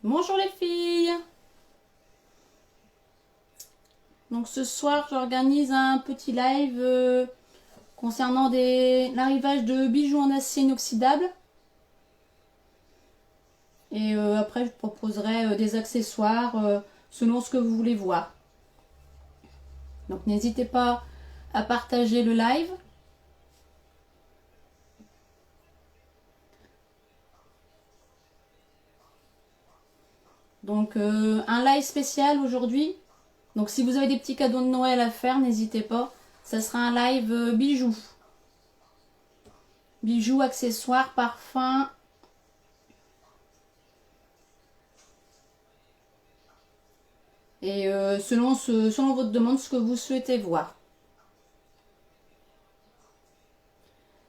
Bonjour les filles. Donc ce soir j'organise un petit live concernant l'arrivage de bijoux en acier inoxydable. Et après je proposerai des accessoires selon ce que vous voulez voir. Donc n'hésitez pas à partager le live. Donc un live spécial aujourd'hui. Donc si vous avez des petits cadeaux de Noël à faire, n'hésitez pas. Ça sera un live bijoux. Bijoux, accessoires, parfums. Et selon votre demande, ce que vous souhaitez voir.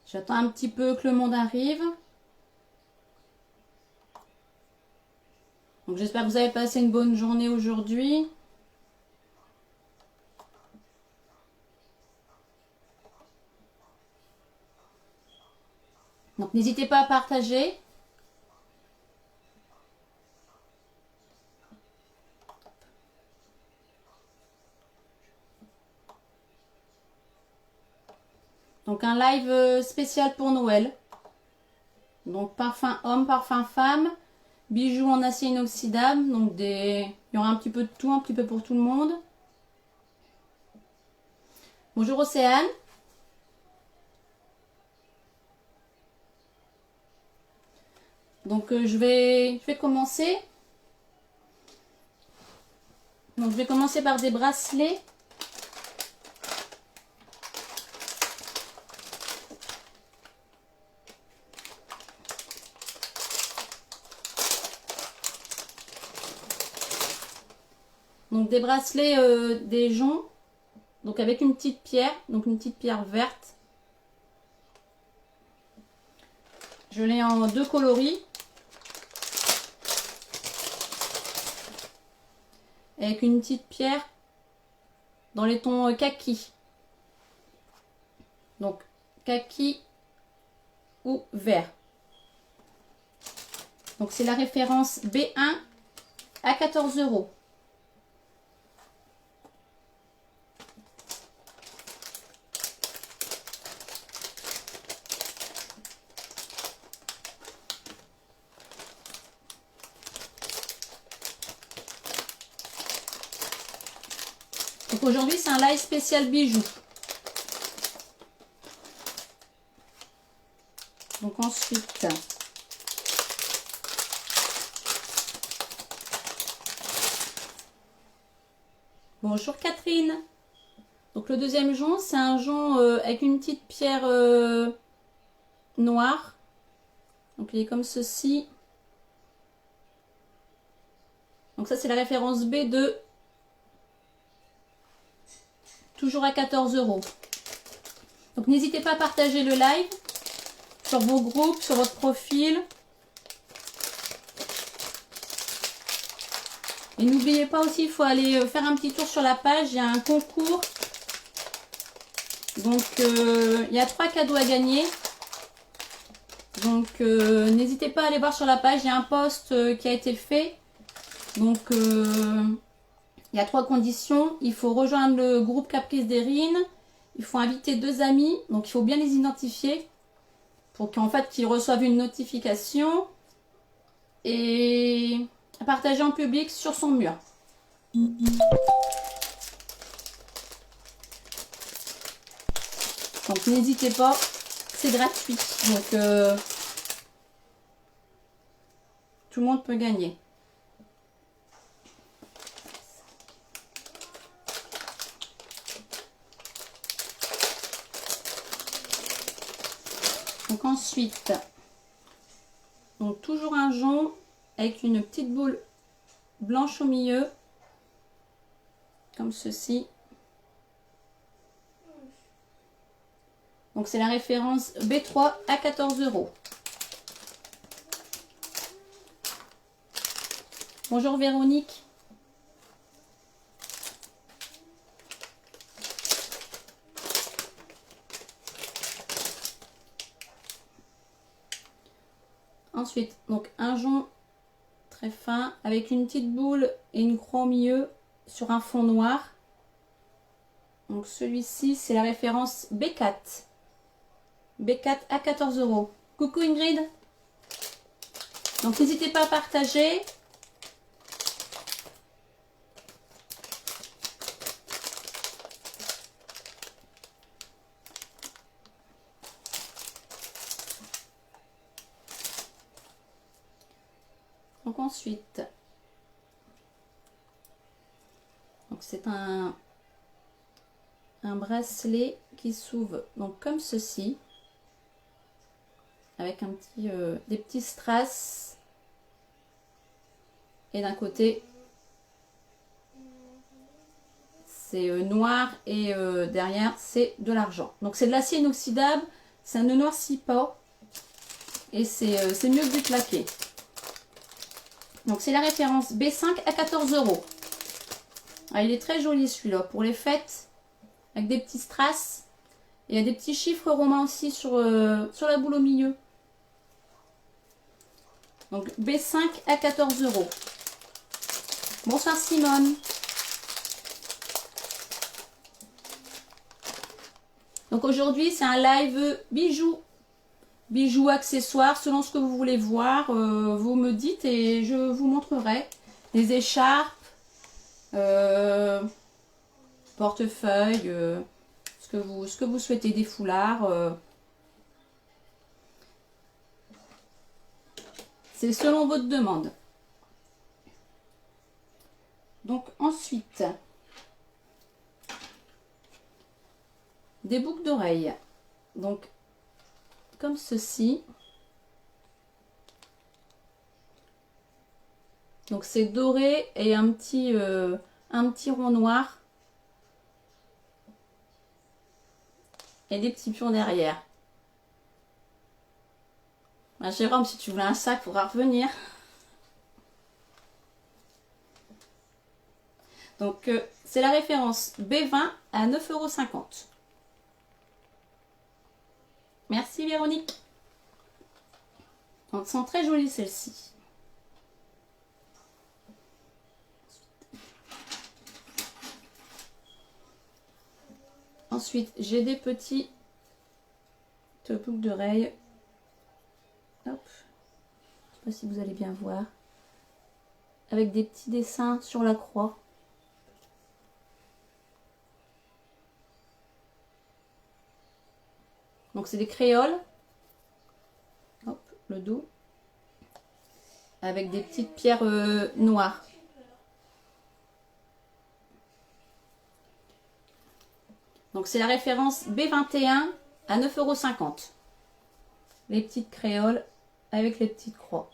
J'attends un petit peu que le monde arrive. Donc j'espère que vous avez passé une bonne journée aujourd'hui. Donc n'hésitez pas à partager. Donc un live spécial pour Noël. Donc parfum homme, parfum femme, bijoux en acier inoxydable. Donc il y aura un petit peu de tout, un petit peu pour tout le monde. Bonjour Océane. Donc je vais commencer. Donc je vais commencer par des bracelets. Donc des bracelets des joncs, donc avec une petite pierre, donc une petite pierre verte. Je l'ai en deux coloris. Avec une petite pierre dans les tons kaki. Donc kaki ou vert. Donc c'est la référence B1 à 14 €. Donc aujourd'hui c'est un live spécial bijoux. Donc ensuite, bonjour Catherine. Donc le deuxième jonc, c'est un jonc avec une petite pierre noire. Donc il est comme ceci. Donc ça c'est la référence B2. Toujours à 14 €. Donc n'hésitez pas à partager le live sur vos groupes, sur votre profil. Et n'oubliez pas aussi, il faut aller faire un petit tour sur la page. Il y a un concours. Donc il y a 3 cadeaux à gagner. Donc n'hésitez pas à aller voir sur la page. Il y a un post qui a été fait. Donc il y a 3 conditions. Il faut rejoindre le groupe Caprice d'Erin. Il faut inviter 2 amis. Donc il faut bien les identifier pour qu'en fait qu'ils reçoivent une notification. Et partager en public sur son mur. Donc n'hésitez pas. C'est gratuit. Donc tout le monde peut gagner. Donc ensuite, donc toujours un jonc avec une petite boule blanche au milieu, comme ceci. Donc c'est la référence B3 à 14 €. Bonjour Véronique. Ensuite, donc un jonc très fin, avec une petite boule et une croix au milieu sur un fond noir. Donc celui-ci, c'est la référence B4. B4 à 14 €. Coucou Ingrid. Donc n'hésitez pas à partager. Donc ensuite, c'est un bracelet qui s'ouvre donc comme ceci, avec un petit, des petits strass, et d'un côté c'est noir et derrière c'est de l'argent. Donc c'est de l'acier inoxydable, ça ne noircit pas et c'est mieux que du plaqué. Donc c'est la référence B5 à 14 €. Ah, il est très joli celui-là pour les fêtes, avec des petits strass. Il y a des petits chiffres romains aussi sur la boule au milieu. Donc B5 à 14 €. Bonsoir Simone. Donc aujourd'hui c'est un live bijoux. Bijoux, accessoires, selon ce que vous voulez voir, vous me dites et je vous montrerai. Des écharpes, portefeuille, ce que vous souhaitez, des foulards. C'est selon votre demande. Donc ensuite, des boucles d'oreilles. Donc comme ceci. Donc c'est doré et un petit rond noir. Et des petits pions derrière. Ben, Jérôme, si tu voulais un sac, il faudra revenir. Donc c'est la référence B20 à 9,50 €. Merci Véronique. Donc, sont très jolies celles-ci. Ensuite, j'ai des petits boucles d'oreilles. Hop. Je sais pas si vous allez bien voir. Avec des petits dessins sur la croix. Donc c'est des créoles. Hop, le dos. Avec des petites pierres noires. Donc c'est la référence B21 à 9,50 €. Les petites créoles avec les petites croix.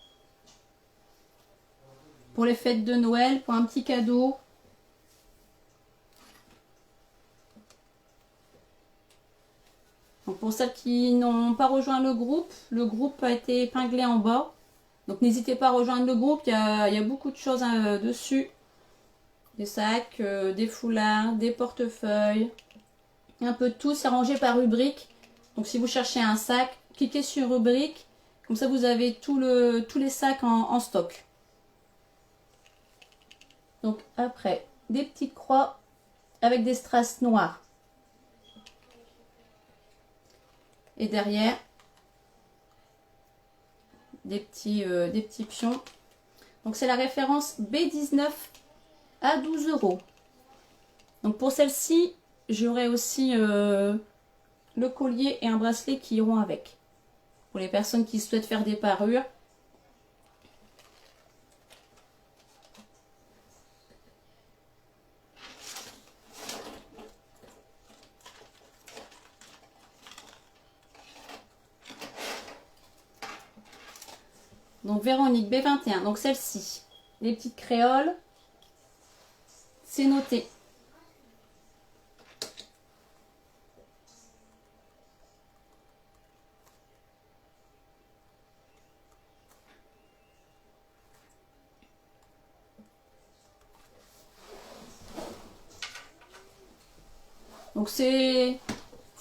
Pour les fêtes de Noël, pour un petit cadeau. Donc pour celles qui n'ont pas rejoint le groupe a été épinglé en bas. Donc n'hésitez pas à rejoindre le groupe, il y a beaucoup de choses dessus. Des sacs, des foulards, des portefeuilles, un peu de tout, c'est rangé par rubrique. Donc si vous cherchez un sac, cliquez sur rubrique, comme ça vous avez tous les sacs en stock. Donc après, des petites croix avec des strass noirs. Et derrière, des petits pions. Donc c'est la référence B19 à 12 €. Donc pour celle-ci, j'aurai aussi le collier et un bracelet qui iront avec. Pour les personnes qui souhaitent faire des parures. Donc Véronique B21, donc celle-ci, les petites créoles, c'est noté. Donc c'est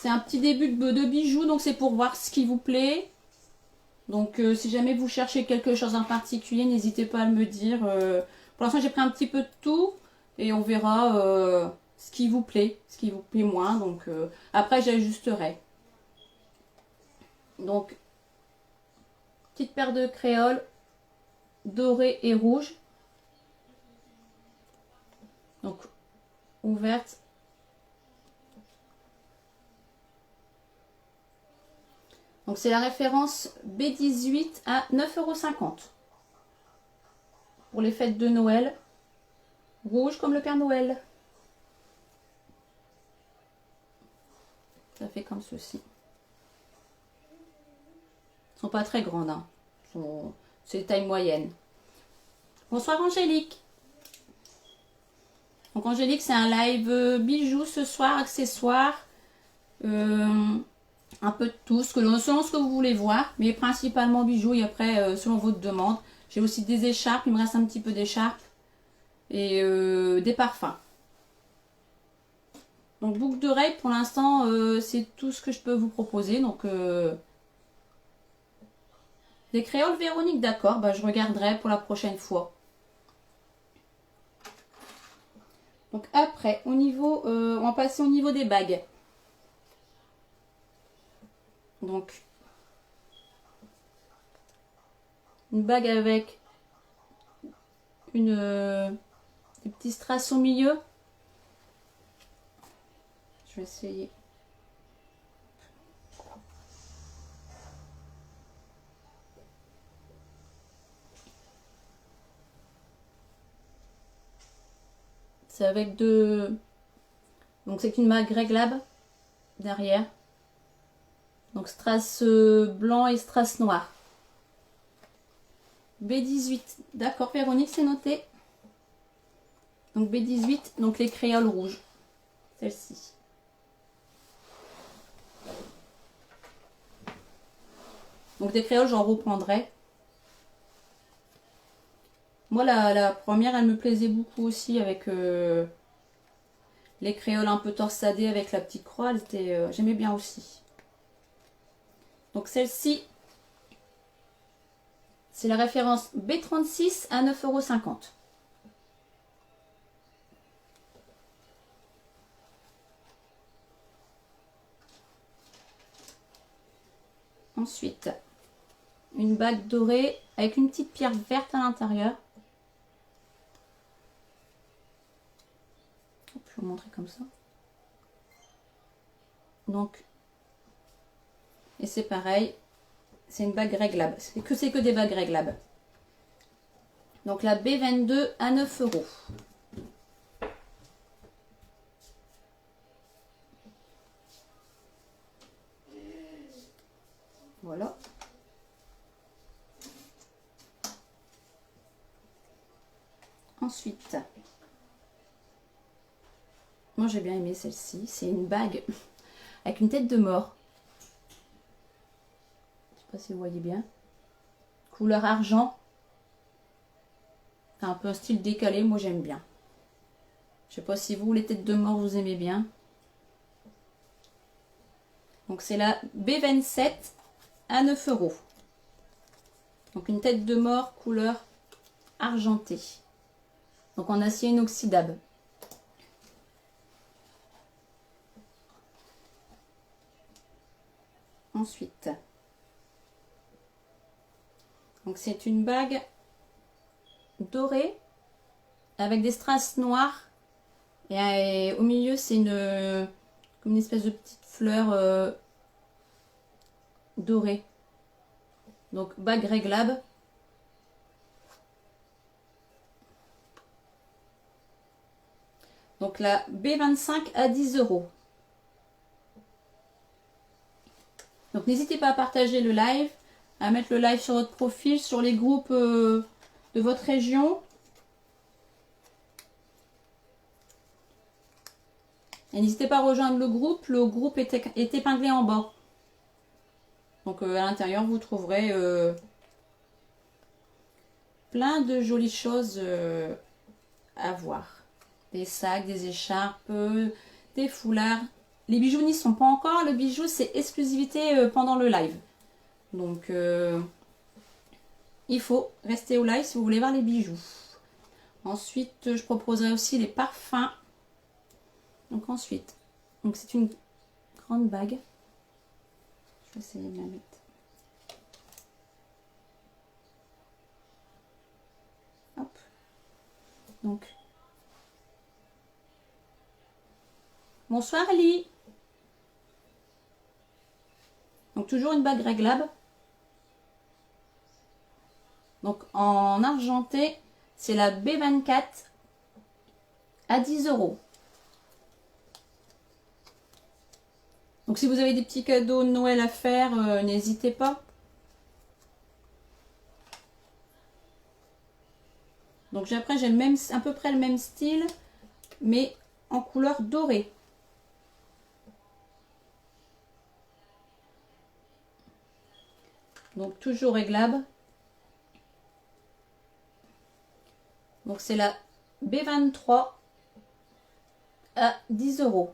un petit début de bijoux, donc c'est pour voir ce qui vous plaît. Donc si jamais vous cherchez quelque chose en particulier, n'hésitez pas à me dire. Pour l'instant j'ai pris un petit peu de tout et on verra ce qui vous plaît, ce qui vous plaît moins. Donc après j'ajusterai. Donc petite paire de créoles dorée et rouge. Donc ouverte. Donc c'est la référence B18 à 9,50 € pour les fêtes de Noël. Rouge comme le Père Noël. Ça fait comme ceci. Elles sont pas très grandes. Hein. C'est taille moyenne. Bonsoir Angélique. Donc Angélique, c'est un live bijoux ce soir, accessoires. Un peu de tout, selon ce que vous voulez voir. Mais principalement bijoux et après, selon votre demande. J'ai aussi des écharpes. Il me reste un petit peu d'écharpes. Et des parfums. Donc boucle d'oreille, pour l'instant, c'est tout ce que je peux vous proposer. Donc des créoles Véronique, d'accord, bah, je regarderai pour la prochaine fois. Donc après, au niveau, on va passer au niveau des bagues. Donc une bague avec des petits strass au milieu. Je vais essayer. C'est avec deux... Donc c'est une bague réglable derrière. Donc strass blanc et strass noir. B18. D'accord Véronique, c'est noté. Donc B18, donc les créoles rouges. Celle-ci. Donc des créoles, j'en reprendrai. Moi, la première, elle me plaisait beaucoup aussi avec les créoles un peu torsadées avec la petite croix. J'aimais bien aussi. Donc celle-ci, c'est la référence B36 à 9,50 €. Ensuite, une bague dorée avec une petite pierre verte à l'intérieur. Je vais vous montrer comme ça. Donc, et c'est pareil, c'est une bague réglable. C'est que des bagues réglables. Donc la B22 à 9 €. Voilà. Ensuite, moi j'ai bien aimé celle-ci. C'est une bague avec une tête de mort. Je sais pas si vous voyez bien. Couleur argent. C'est un peu un style décalé, moi j'aime bien. Je sais pas si vous, les têtes de mort, vous aimez bien. Donc c'est la B27 à 9 €. Donc une tête de mort couleur argentée. Donc en acier inoxydable. Ensuite, donc c'est une bague dorée avec des strass noirs et au milieu c'est comme une espèce de petite fleur dorée. Donc bague réglable. Donc la B25 à 10 €. Donc n'hésitez pas à partager le live, à mettre le live sur votre profil, sur les groupes de votre région. Et n'hésitez pas à rejoindre le groupe est épinglé en bas. Donc à l'intérieur vous trouverez plein de jolies choses à voir. Des sacs, des écharpes, des foulards. Les bijoux n'y sont pas encore. Le bijou, c'est exclusivité pendant le live. Donc il faut rester au live si vous voulez voir les bijoux. Ensuite je proposerai aussi les parfums. Donc ensuite, donc c'est une grande bague. Je vais essayer de la mettre. Hop. Donc bonsoir Ali. Donc toujours une bague réglable. Donc en argenté, c'est la B24 à 10 €. Donc si vous avez des petits cadeaux de Noël à faire, n'hésitez pas. Donc après j'ai le même, à peu près le même style, mais en couleur dorée. Donc toujours réglable. Donc c'est la B23 à 10 €.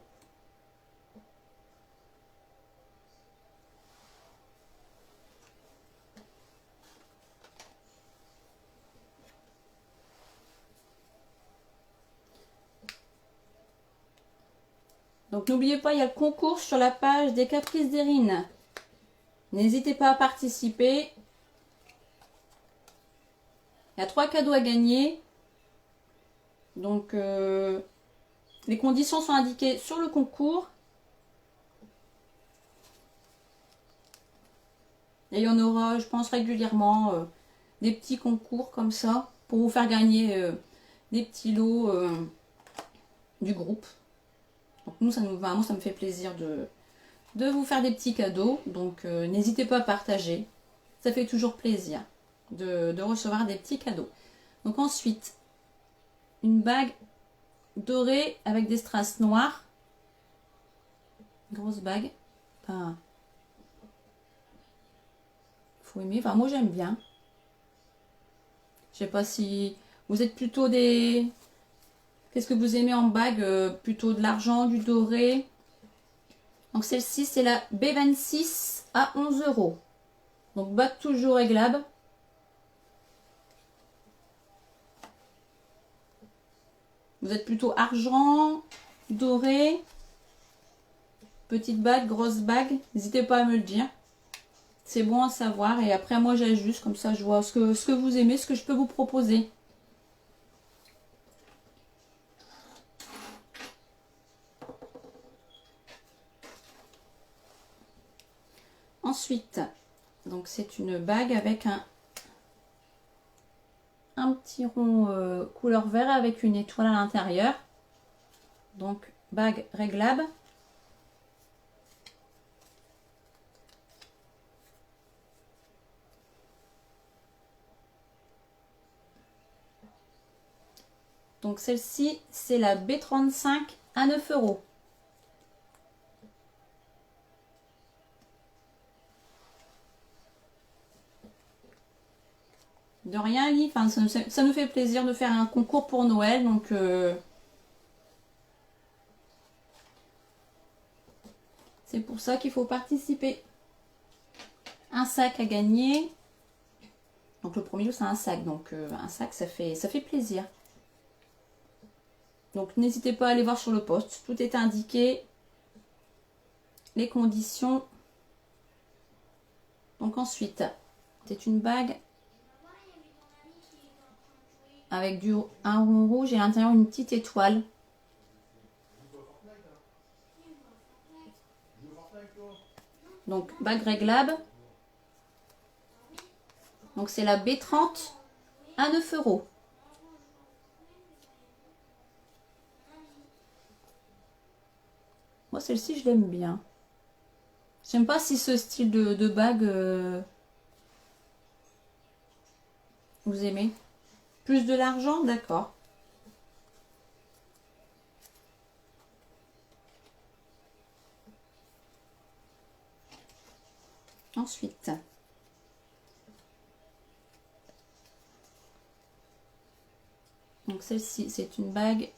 Donc n'oubliez pas, il y a le concours sur la page des Caprices d'Erin. N'hésitez pas à participer. Il y a 3 cadeaux à gagner. Donc les conditions sont indiquées sur le concours. Et il y en aura, je pense, régulièrement des petits concours comme ça pour vous faire gagner des petits lots du groupe. Donc nous, vraiment, ça me fait plaisir de vous faire des petits cadeaux. Donc n'hésitez pas à partager. Ça fait toujours plaisir de recevoir des petits cadeaux. Donc ensuite, une bague dorée avec des strass noirs. Grosse bague. Enfin, faut aimer. Enfin, moi j'aime bien. Je sais pas si vous êtes plutôt des... Qu'est-ce que vous aimez en bague? Plutôt de l'argent, du doré. Donc celle-ci, c'est la B26 à 11 €. Donc bague toujours réglable. Vous êtes plutôt argent, doré, petite bague, grosse bague. N'hésitez pas à me le dire. C'est bon à savoir. Et après, moi, j'ajuste. Comme ça, je vois ce que vous aimez, ce que je peux vous proposer. Ensuite, donc c'est une bague avec un petit rond couleur vert avec une étoile à l'intérieur. Donc bague réglable. Donc celle-ci, c'est la B35 à 9 €. De rien, Ali. Enfin, ça nous fait plaisir de faire un concours pour Noël. Donc, c'est pour ça qu'il faut participer. Un sac à gagner. Donc, le premier, c'est un sac. Donc, un sac, ça fait plaisir. Donc, n'hésitez pas à aller voir sur le post. Tout est indiqué. Les conditions. Donc, ensuite, c'est une bague avec un rond rouge et à l'intérieur une petite étoile. Donc bague réglable. Donc c'est la B30 à 9 €. Moi celle-ci je l'aime bien. J'aime pas si ce style de bague vous aimez. Plus de l'argent, d'accord. Ensuite, donc celle-ci, c'est une bague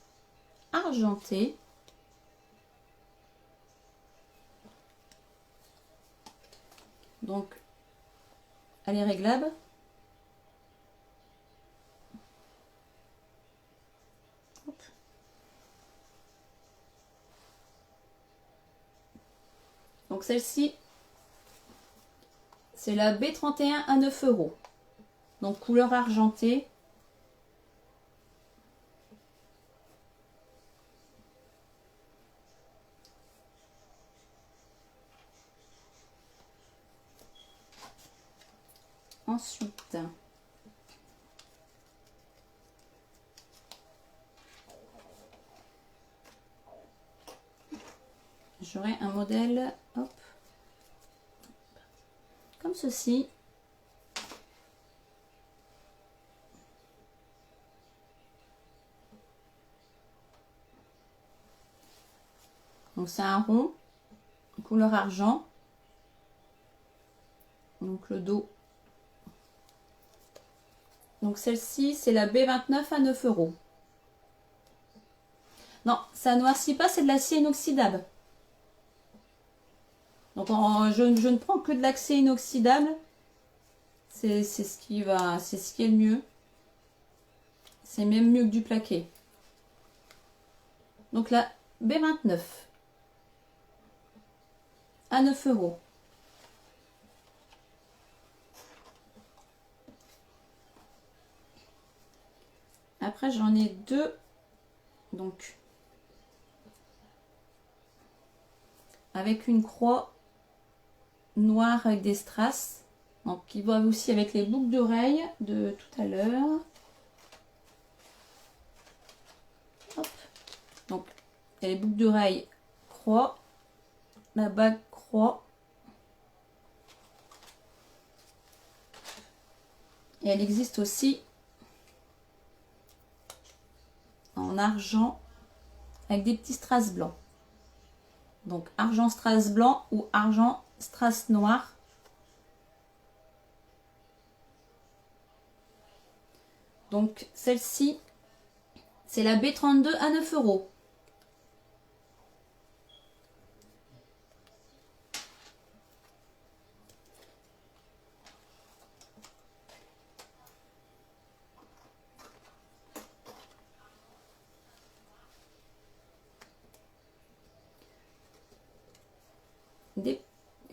argentée. Donc Elle est réglable. Hop. Donc celle-ci, c'est la B31 à 9 €. Donc couleur argentée. Ensuite, j'aurai un modèle, hop, comme ceci. Donc c'est un rond, couleur argent. Donc le dos. Donc celle-ci, c'est la B29 à 9 €. Non, ça noircit pas, c'est de l'acier inoxydable. Donc je ne prends que de l'acier inoxydable. C'est ce qui va, c'est ce qui est le mieux. C'est même mieux que du plaqué. Donc la B29 à 9 €. Après j'en ai deux. Donc avec une croix noire avec des strass. Donc qui va aussi avec les boucles d'oreilles de tout à l'heure. Hop. Donc il y a les boucles d'oreilles croix, la bague croix. Et elle existe aussi en argent avec des petits strass blancs. Donc argent strass blanc ou argent strass noir. Donc celle-ci, c'est la B32 à 9 €.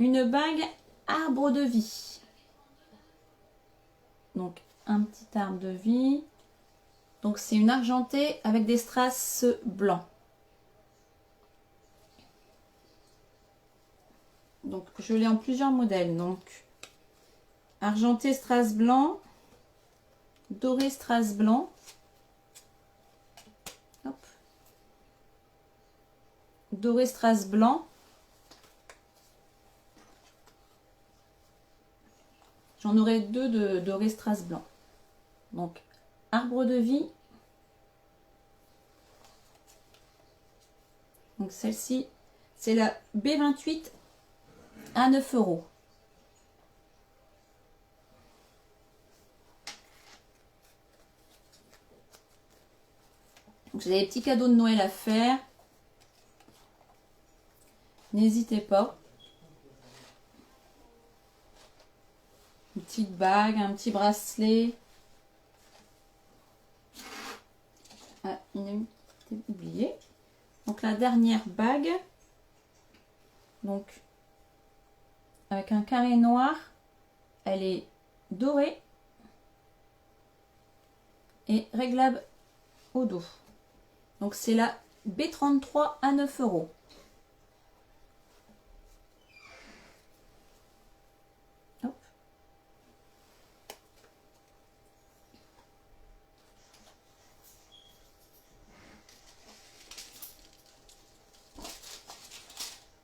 Une bague arbre de vie. Donc un petit arbre de vie. Donc c'est une argentée avec des strass blancs. Donc je l'ai en plusieurs modèles. Donc argenté strass blanc, doré strass blanc. Hop. Doré strass blanc. J'en aurai deux de doré strass blanc. Donc arbre de vie. Donc celle-ci, c'est la B28 à 9 €. Donc j'ai des petits cadeaux de Noël à faire. N'hésitez pas. Une petite bague, un petit bracelet. Ah, il y en a une qui était oubliée. Donc la dernière bague. Donc avec un carré noir. Elle est dorée. Et réglable au dos. Donc c'est la B33 à 9 €. Hop.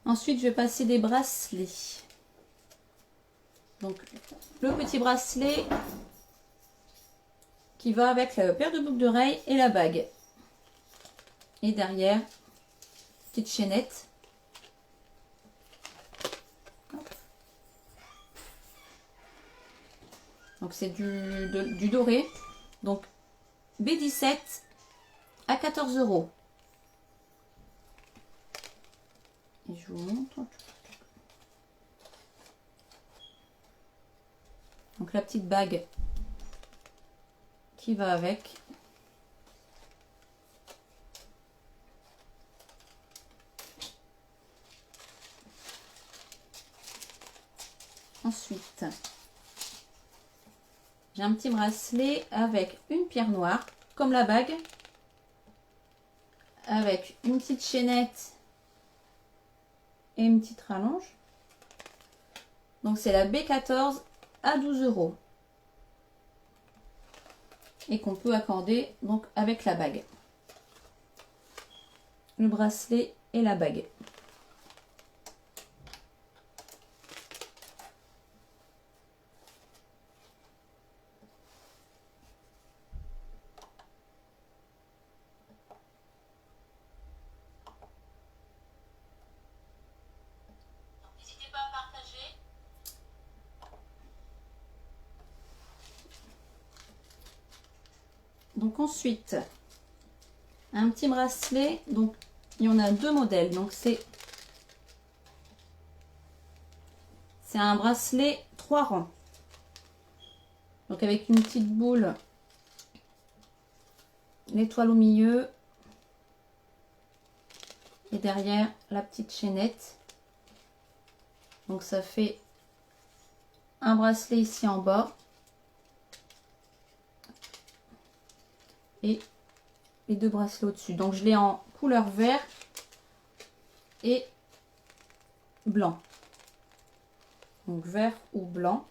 Ensuite, je vais passer des bracelets. Donc, le petit bracelet qui va avec la paire de boucles d'oreilles et la bague. Et derrière, petite chaînette. Hop. Donc, c'est du doré. Donc, B17 à 14 €. Et je vous montre. Donc la petite bague qui va avec. Ensuite, j'ai un petit bracelet avec une pierre noire, comme la bague, avec une petite chaînette et une petite rallonge. Donc c'est la B14 à 12 € et qu'on peut accorder donc avec la bague, le bracelet et la bague. N'hésitez pas à partager. Donc ensuite, un petit bracelet. Donc il y en a deux modèles. Donc c'est un bracelet 3 rangs. Donc avec une petite boule, l'étoile au milieu et derrière la petite chaînette. Donc ça fait un bracelet ici en bas et les deux bracelets au-dessus. Donc je l'ai en couleur vert et blanc. Donc vert ou blanc.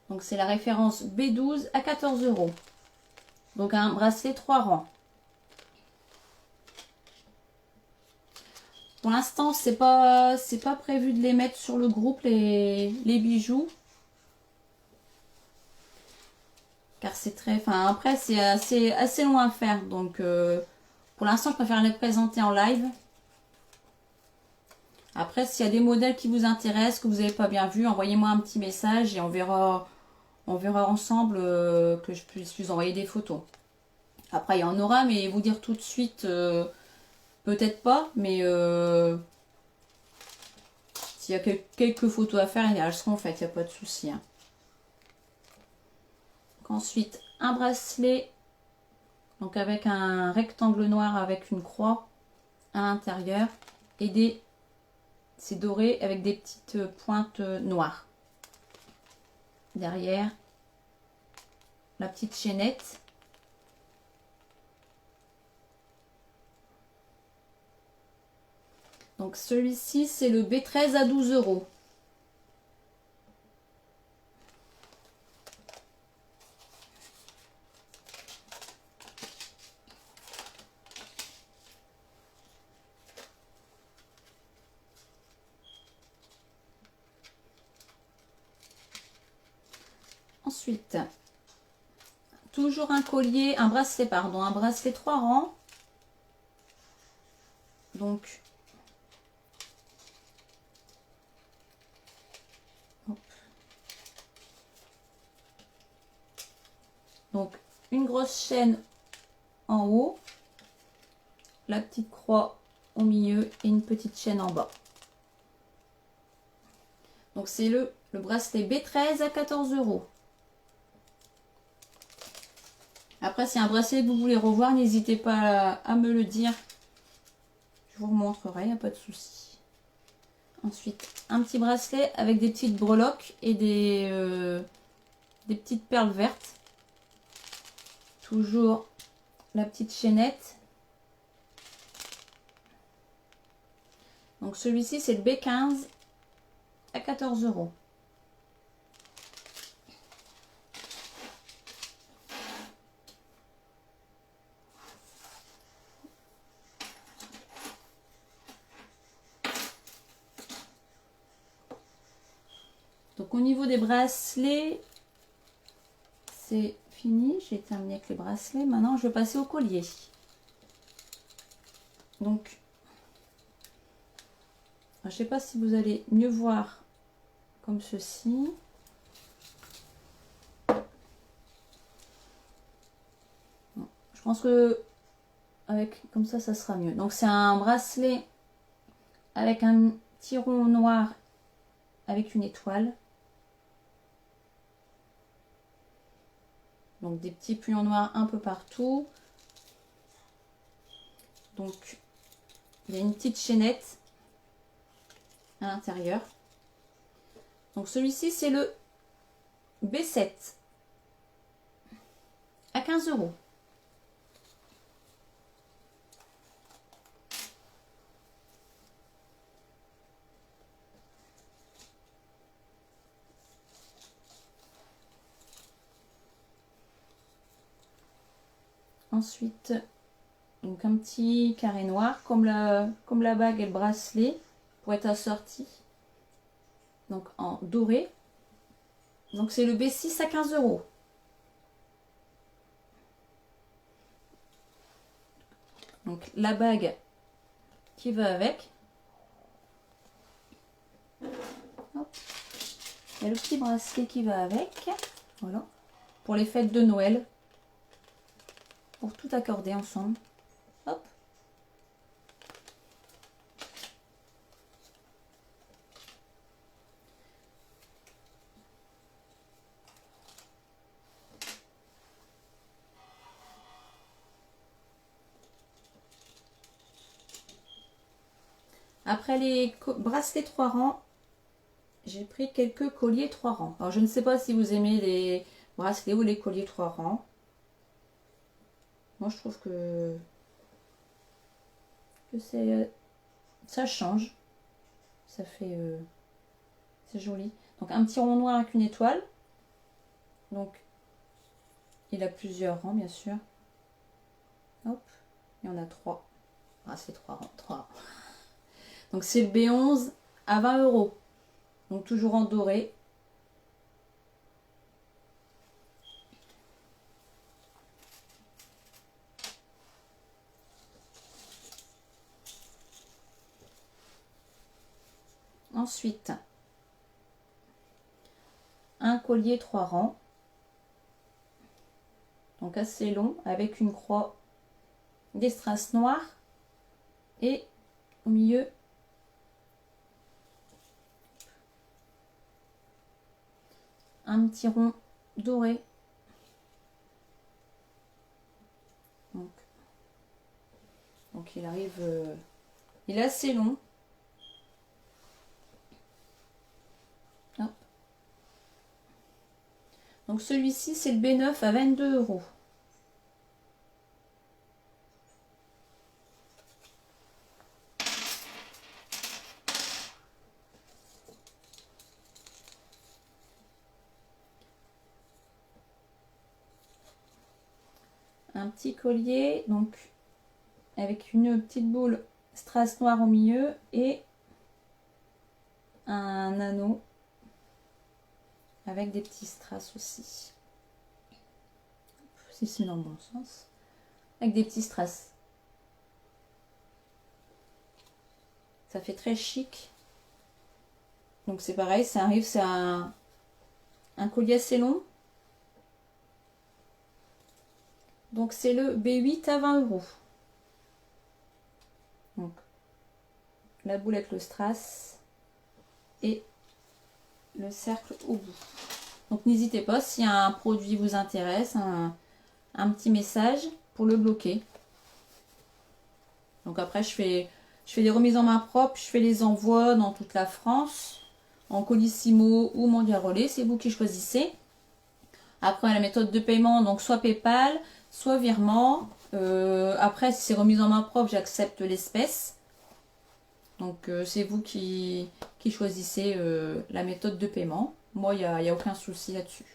Donc c'est la référence B12 à 14 €. Donc un bracelet 3 rangs. Pour l'instant, c'est pas prévu de les mettre sur le groupe, les bijoux. Car c'est très... Enfin, après, c'est assez long à faire. Donc, pour l'instant, je préfère les présenter en live. Après, s'il y a des modèles qui vous intéressent, que vous n'avez pas bien vu, envoyez-moi un petit message et on verra ensemble que je puisse vous envoyer des photos. Après, il y en aura, mais vous dire tout de suite... peut-être pas, mais s'il y a quelques photos à faire, elles seront faites, il n'y a pas de souci. Hein. Ensuite, un bracelet, donc avec un rectangle noir avec une croix à l'intérieur et c'est doré avec des petites pointes noires. Derrière, la petite chaînette. Donc celui-ci, c'est le B13 à 12 €. Ensuite, toujours un collier, un bracelet 3 rangs. Donc, une grosse chaîne en haut, la petite croix au milieu et une petite chaîne en bas. Donc c'est le bracelet B13 à 14 €. Après, si y a un bracelet que vous voulez revoir, n'hésitez pas à me le dire. Je vous remontrerai, il n'y a pas de souci. Ensuite, un petit bracelet avec des petites breloques et des petites perles vertes. Toujours la petite chaînette. Donc celui-ci, c'est le B15 à 14 €. Donc au niveau des bracelets, c'est fini. J'ai terminé avec les bracelets. Maintenant, je vais passer au collier. Donc, je ne sais pas si vous allez mieux voir comme ceci. Je pense que comme ça sera mieux. Donc c'est un bracelet avec un petit rond noir avec une étoile. Donc des petits puants noirs un peu partout. Donc il y a une petite chaînette à l'intérieur. Donc celui-ci c'est le B7 à 15 €. Ensuite, donc un petit carré noir comme la bague et le bracelet pour être assorti. Donc en doré. Donc c'est le B6 à 15 €. Donc la bague qui va avec. Hop. Il y a le petit bracelet qui va avec. Voilà. Pour les fêtes de Noël. Pour tout accorder ensemble. Hop. Après les bracelets 3 rangs, j'ai pris quelques colliers 3 rangs. Alors je ne sais pas si vous aimez les bracelets ou les colliers 3 rangs. Moi je trouve que ça change. Ça fait c'est joli. Donc un petit rond noir avec une étoile. Donc il a plusieurs rangs bien sûr. Hop, il y en a 3. Ah c'est 3 rangs, 3. Donc c'est le B11 à 20 €. Donc toujours en doré. Ensuite, un collier 3 rangs. Donc assez long avec une croix, des strass noires et au milieu un petit rond doré. Donc il arrive, il est assez long. Hop. Donc celui-ci c'est le B9 à 22 €. Un petit collier, donc avec une petite boule strass noire au milieu et un anneau avec des petits strass aussi. Si c'est dans le bon sens. Avec des petits strass. Ça fait très chic. Donc c'est pareil, ça arrive, c'est un collier assez long. Donc c'est le B8 à 20 €. Donc la boule avec le strass et le cercle au bout. Donc n'hésitez pas, si un produit vous intéresse, un petit message pour le bloquer. Donc après je fais des remises en main propre, je fais les envois dans toute la France, en Colissimo ou Mondial Relais, c'est vous qui choisissez. Après la méthode de paiement, donc soit PayPal, soit virement. Après si c'est remise en main propre, j'accepte l'espèce. Donc c'est vous qui choisissez la méthode de paiement. Moi, il n'y a aucun souci là-dessus.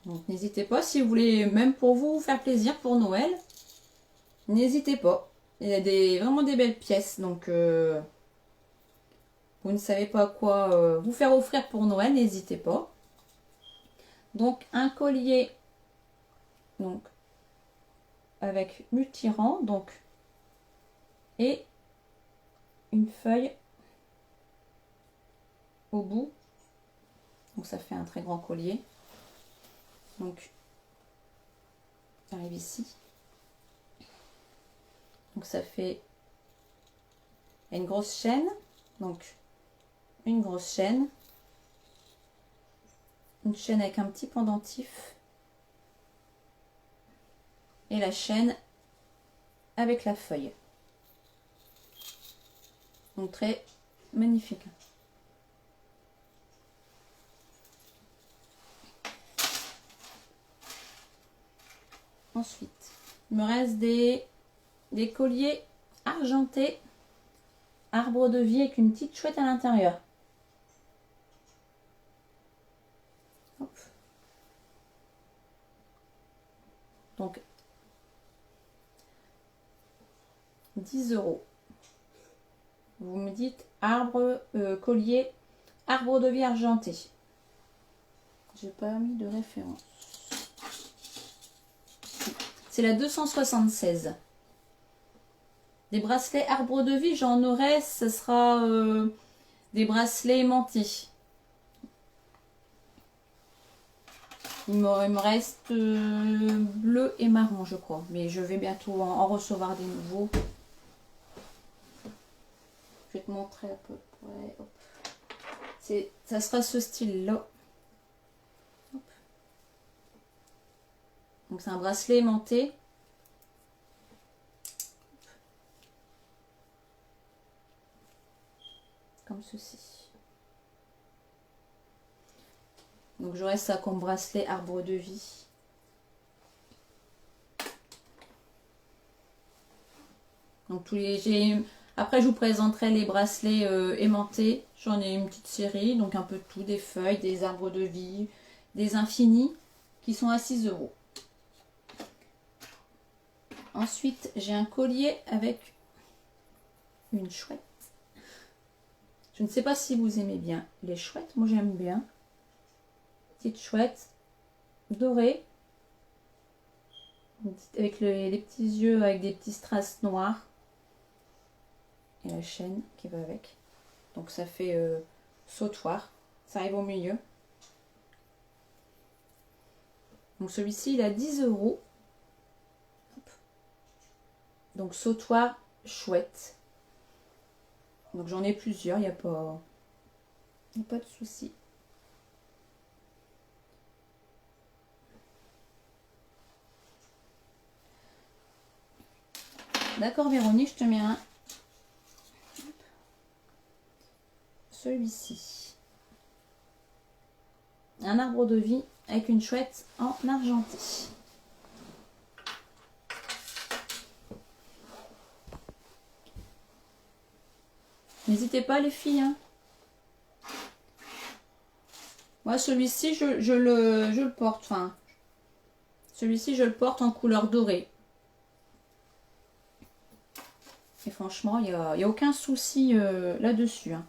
Donc n'hésitez pas, si vous voulez, même pour vous faire plaisir pour Noël, n'hésitez pas. Il y a vraiment des belles pièces. Donc vous ne savez pas quoi vous faire offrir pour Noël, n'hésitez pas. Donc un collier donc avec multirang, donc et une feuille au bout. Donc ça fait un très grand collier. Donc j'arrive ici. Donc ça fait une grosse chaîne. Donc une grosse chaîne, une chaîne avec un petit pendentif et la chaîne avec la feuille. Donc très magnifique. Ensuite, il me reste des colliers argentés, arbre de vie avec une petite chouette à l'intérieur. Donc 10 €. Vous me dites collier, arbre de vie argenté. J'ai pas mis de référence. C'est la 276. Des bracelets arbre de vie, j'en aurai, ce sera des bracelets aimantés. Il me reste bleu et marron, je crois. Mais je vais bientôt en recevoir des nouveaux. Je vais te montrer à peu près. Hop. Ça sera ce style-là. Donc c'est un bracelet aimanté. Comme ceci. Donc j'aurai ça comme bracelet arbre de vie. Donc après je vous présenterai les bracelets aimantés. J'en ai une petite série, donc un peu de tout, des feuilles, des arbres de vie, des infinis qui sont à 6 €. Ensuite, j'ai un collier avec une chouette. Je ne sais pas si vous aimez bien les chouettes. Moi, j'aime bien. Petite chouette dorée. Avec les petits yeux, avec des petits strass noirs. Et la chaîne qui va avec. Donc, ça fait sautoir. Ça arrive au milieu. Donc, celui-ci, il a 10 €. Donc sautoir chouette. Donc j'en ai plusieurs, il n'y a pas de souci. D'accord Véronique, je te mets un. Celui-ci. Un arbre de vie avec une chouette en argenté. N'hésitez pas les filles. Hein. Moi celui-ci je le porte. Enfin, celui-ci je le porte en couleur dorée. Et franchement, il n'y a aucun souci là-dessus. Hein.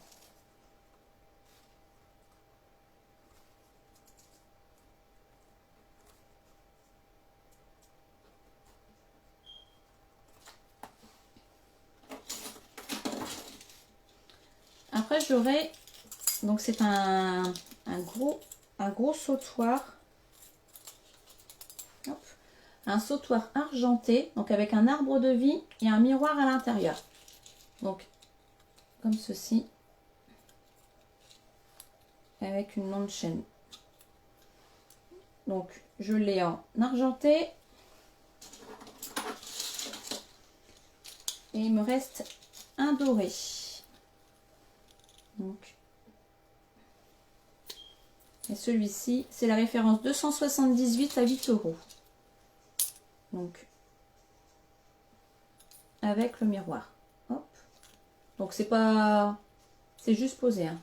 Après j'aurai, donc c'est un gros sautoir. Hop. Un sautoir argenté, donc avec un arbre de vie et un miroir à l'intérieur. Donc, comme ceci. Avec une longue chaîne. Donc, je l'ai en argenté. Et il me reste un doré. Donc, et celui-ci, c'est la référence 278 à 8 €. Donc, avec le miroir. Hop. Donc, c'est pas... C'est juste posé. Hein.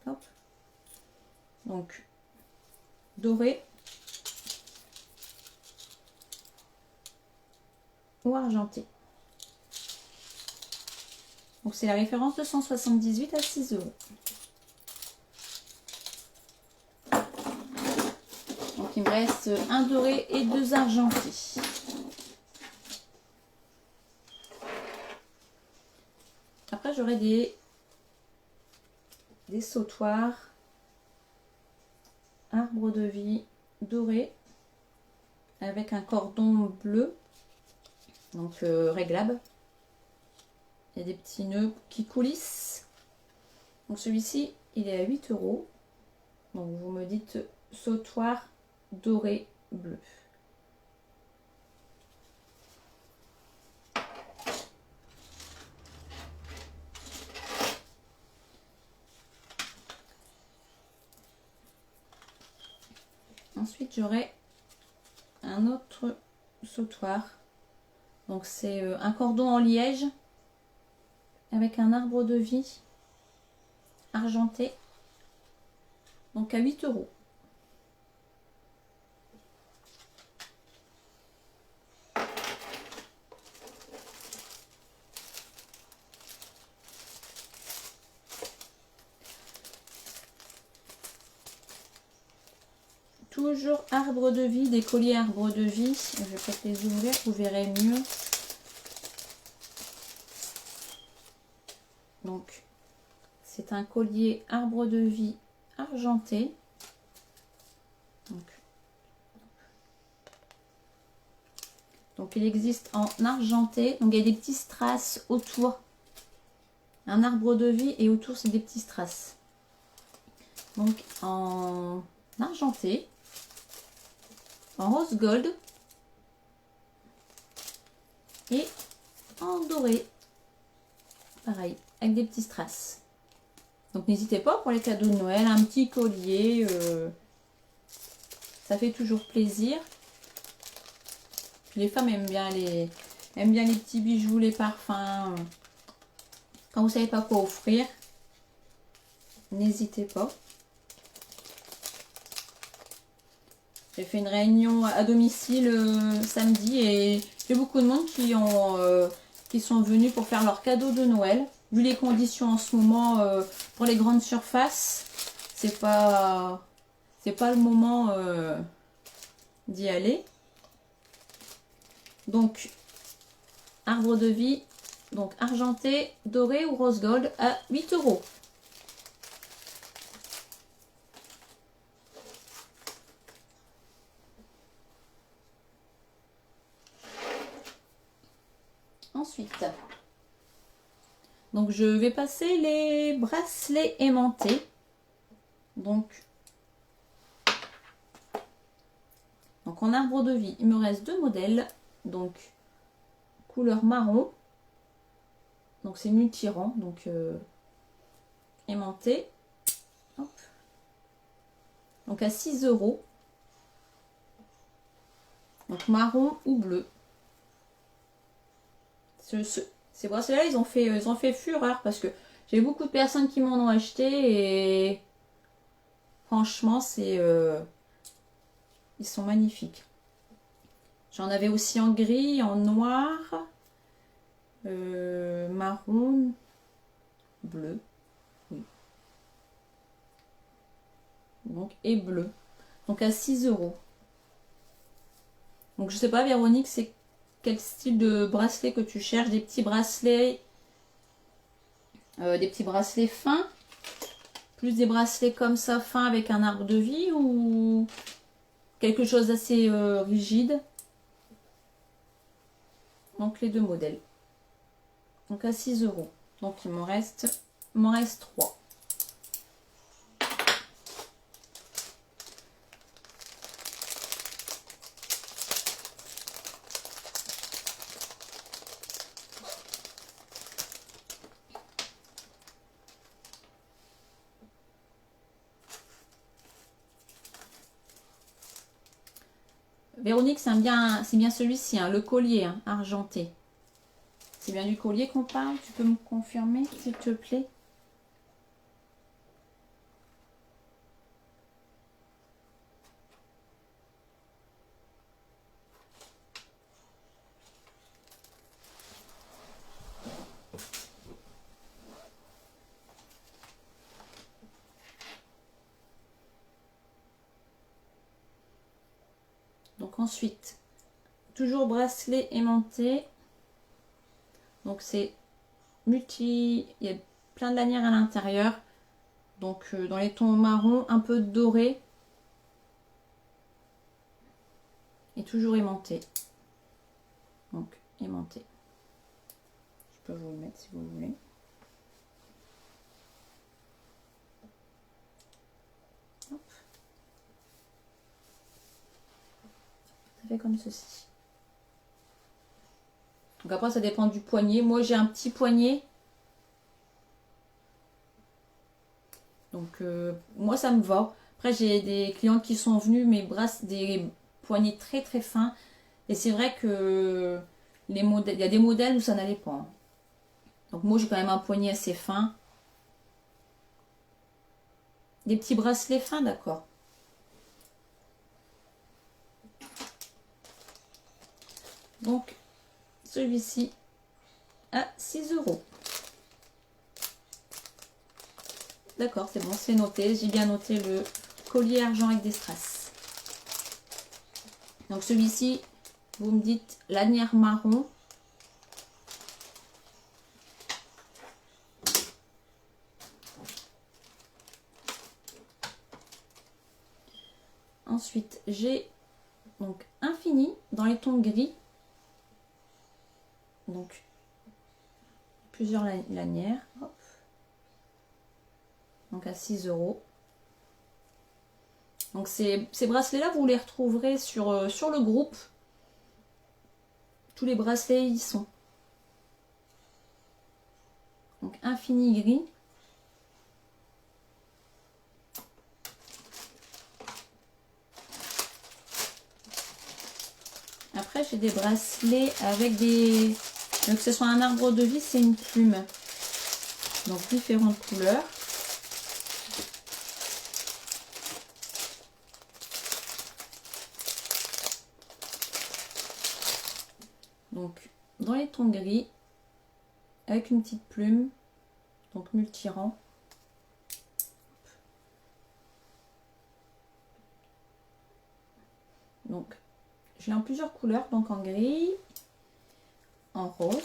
Hop. Donc, doré. Ou argenté. Donc, c'est la référence 278 à 6 €. Donc, il me reste un doré et deux argentés. Après, j'aurai des sautoirs, arbre de vie doré, avec un cordon bleu, donc réglable. Il y a des petits nœuds qui coulissent. Donc celui-ci, il est à 8 €. Donc vous me dites sautoir doré bleu. Ensuite, j'aurai un autre sautoir. Donc c'est un cordon en liège avec un arbre de vie argenté. Donc à 8 €. Toujours arbre de vie, des colliers arbre de vie. Je vais peut-être les ouvrir, vous verrez mieux. Donc, c'est un collier arbre de vie argenté. Donc il existe en argenté. Donc, il y a des petits strass autour. Un arbre de vie et autour, c'est des petits strass. Donc, en argenté. En rose gold et en doré, pareil, avec des petits strass. Donc n'hésitez pas pour les cadeaux de Noël, un petit collier, ça fait toujours plaisir. Puis les femmes aiment bien les petits bijoux, les parfums. Quand vous savez pas quoi offrir, n'hésitez pas. J'ai fait une réunion à domicile samedi et j'ai beaucoup de monde qui sont venus pour faire leurs cadeaux de Noël. Vu les conditions en ce moment pour les grandes surfaces, c'est pas le moment d'y aller. Donc arbre de vie, donc argenté, doré ou rose gold à 8 €. Ensuite, donc je vais passer les bracelets aimantés. Donc en arbre de vie, il me reste 2 modèles. Donc couleur marron. Donc c'est multirang, donc aimanté. Hop. Donc à 6 €. Donc marron ou bleu. Ces bracelets-là, ils ont fait fureur parce que j'ai beaucoup de personnes qui m'en ont acheté et franchement, ils sont magnifiques. J'en avais aussi en gris, en noir, marron, bleu. Oui. Donc, et bleu. Donc à 6 €. Donc je sais pas, Véronique, c'est quel style de bracelet que tu cherches? Des petits bracelets fins, plus des bracelets comme ça fins avec un arbre de vie, ou quelque chose d'assez rigide? Donc les 2 modèles. Donc à 6 €. Donc il m'en reste 3. Véronique, c'est bien celui-ci, hein, le collier hein, argenté. C'est bien du collier qu'on parle? Tu peux me confirmer, s'il te plaît? Donc ensuite, toujours bracelet aimanté. Donc c'est multi, il y a plein de lanières à l'intérieur. Donc dans les tons marron, un peu doré. Et toujours aimanté. Donc aimanté. Je peux vous le mettre si vous voulez. Ça fait comme ceci. Donc après, ça dépend du poignet. Moi, j'ai un petit poignet. Donc, moi, ça me va. Après, j'ai des clients qui sont venus, mais des poignets très très fins. Et c'est vrai que les modèles, il y a des modèles où ça n'allait pas, hein. Donc, moi, j'ai quand même un poignet assez fin. Des petits bracelets fins, d'accord. Donc, celui-ci à 6 €. D'accord, c'est bon, c'est noté. J'ai bien noté le collier argent avec des strass. Donc celui-ci, vous me dites lanière marron. Ensuite, j'ai donc infini dans les tons gris. Donc plusieurs lanières. Hop. Donc à 6 €. Donc ces bracelets-là, vous les retrouverez sur le groupe. Tous les bracelets y sont. Donc infini gris. Après, j'ai des bracelets avec des... Donc, que ce soit un arbre de vis et une plume. Donc, différentes couleurs. Donc, dans les tons gris, avec une petite plume. Donc, multirang. Donc, je l'ai en plusieurs couleurs. Donc, en gris, en rose.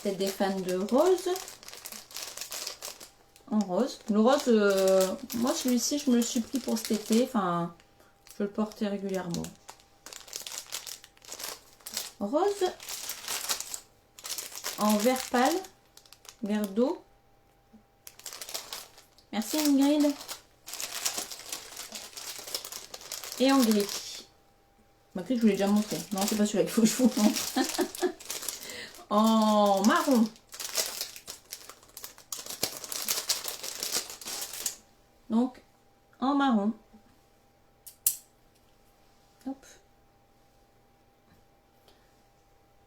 Peut-être des fans de rose. En rose. Le rose, moi celui-ci, je me le suis pris pour cet été. Enfin, je le portais régulièrement. Rose. En vert pâle. Vert d'eau. Merci Ingrid. Et en gris. Ma clé, je vous l'ai déjà montré. Non, c'est pas celui-là qu'il faut que je vous montre. En marron. Donc, en marron. Hop.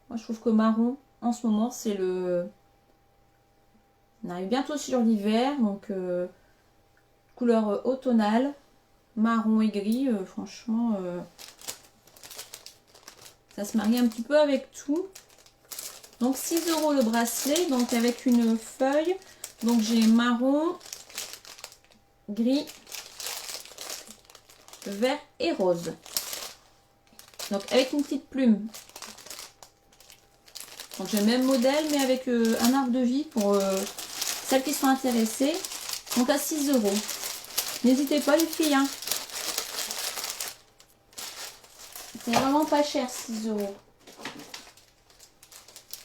Moi, je trouve que marron, en ce moment, c'est le... On arrive bientôt sur l'hiver, donc couleur automnale. Marron et gris, franchement, ça se marie un petit peu avec tout. Donc 6 € le bracelet, donc avec une feuille. Donc j'ai marron, gris, vert et rose. Donc avec une petite plume. Donc j'ai le même modèle mais avec un arbre de vie pour celles qui sont intéressées. Donc à 6 €. N'hésitez pas les filles, hein. C'est vraiment pas cher, 6 €.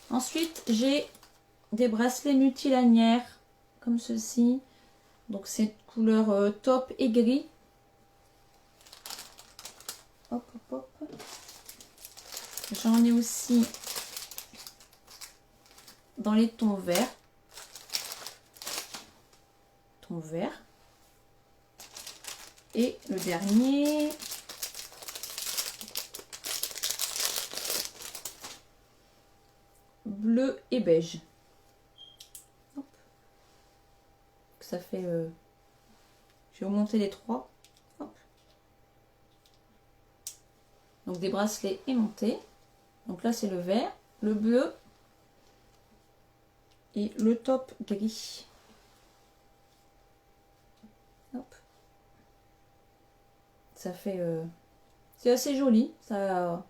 Ensuite, j'ai des bracelets multilanières comme ceci. Donc c'est couleur taupe et gris. Hop, hop, hop. J'en ai aussi dans les tons verts. Ton vert. Et le dernier, bleu et beige. Hop. Ça fait... je vais remonter les trois. Hop. Donc des bracelets aimantés. Donc là c'est le vert, le bleu et le taupe gris. Hop. Ça fait... c'est assez joli. Ça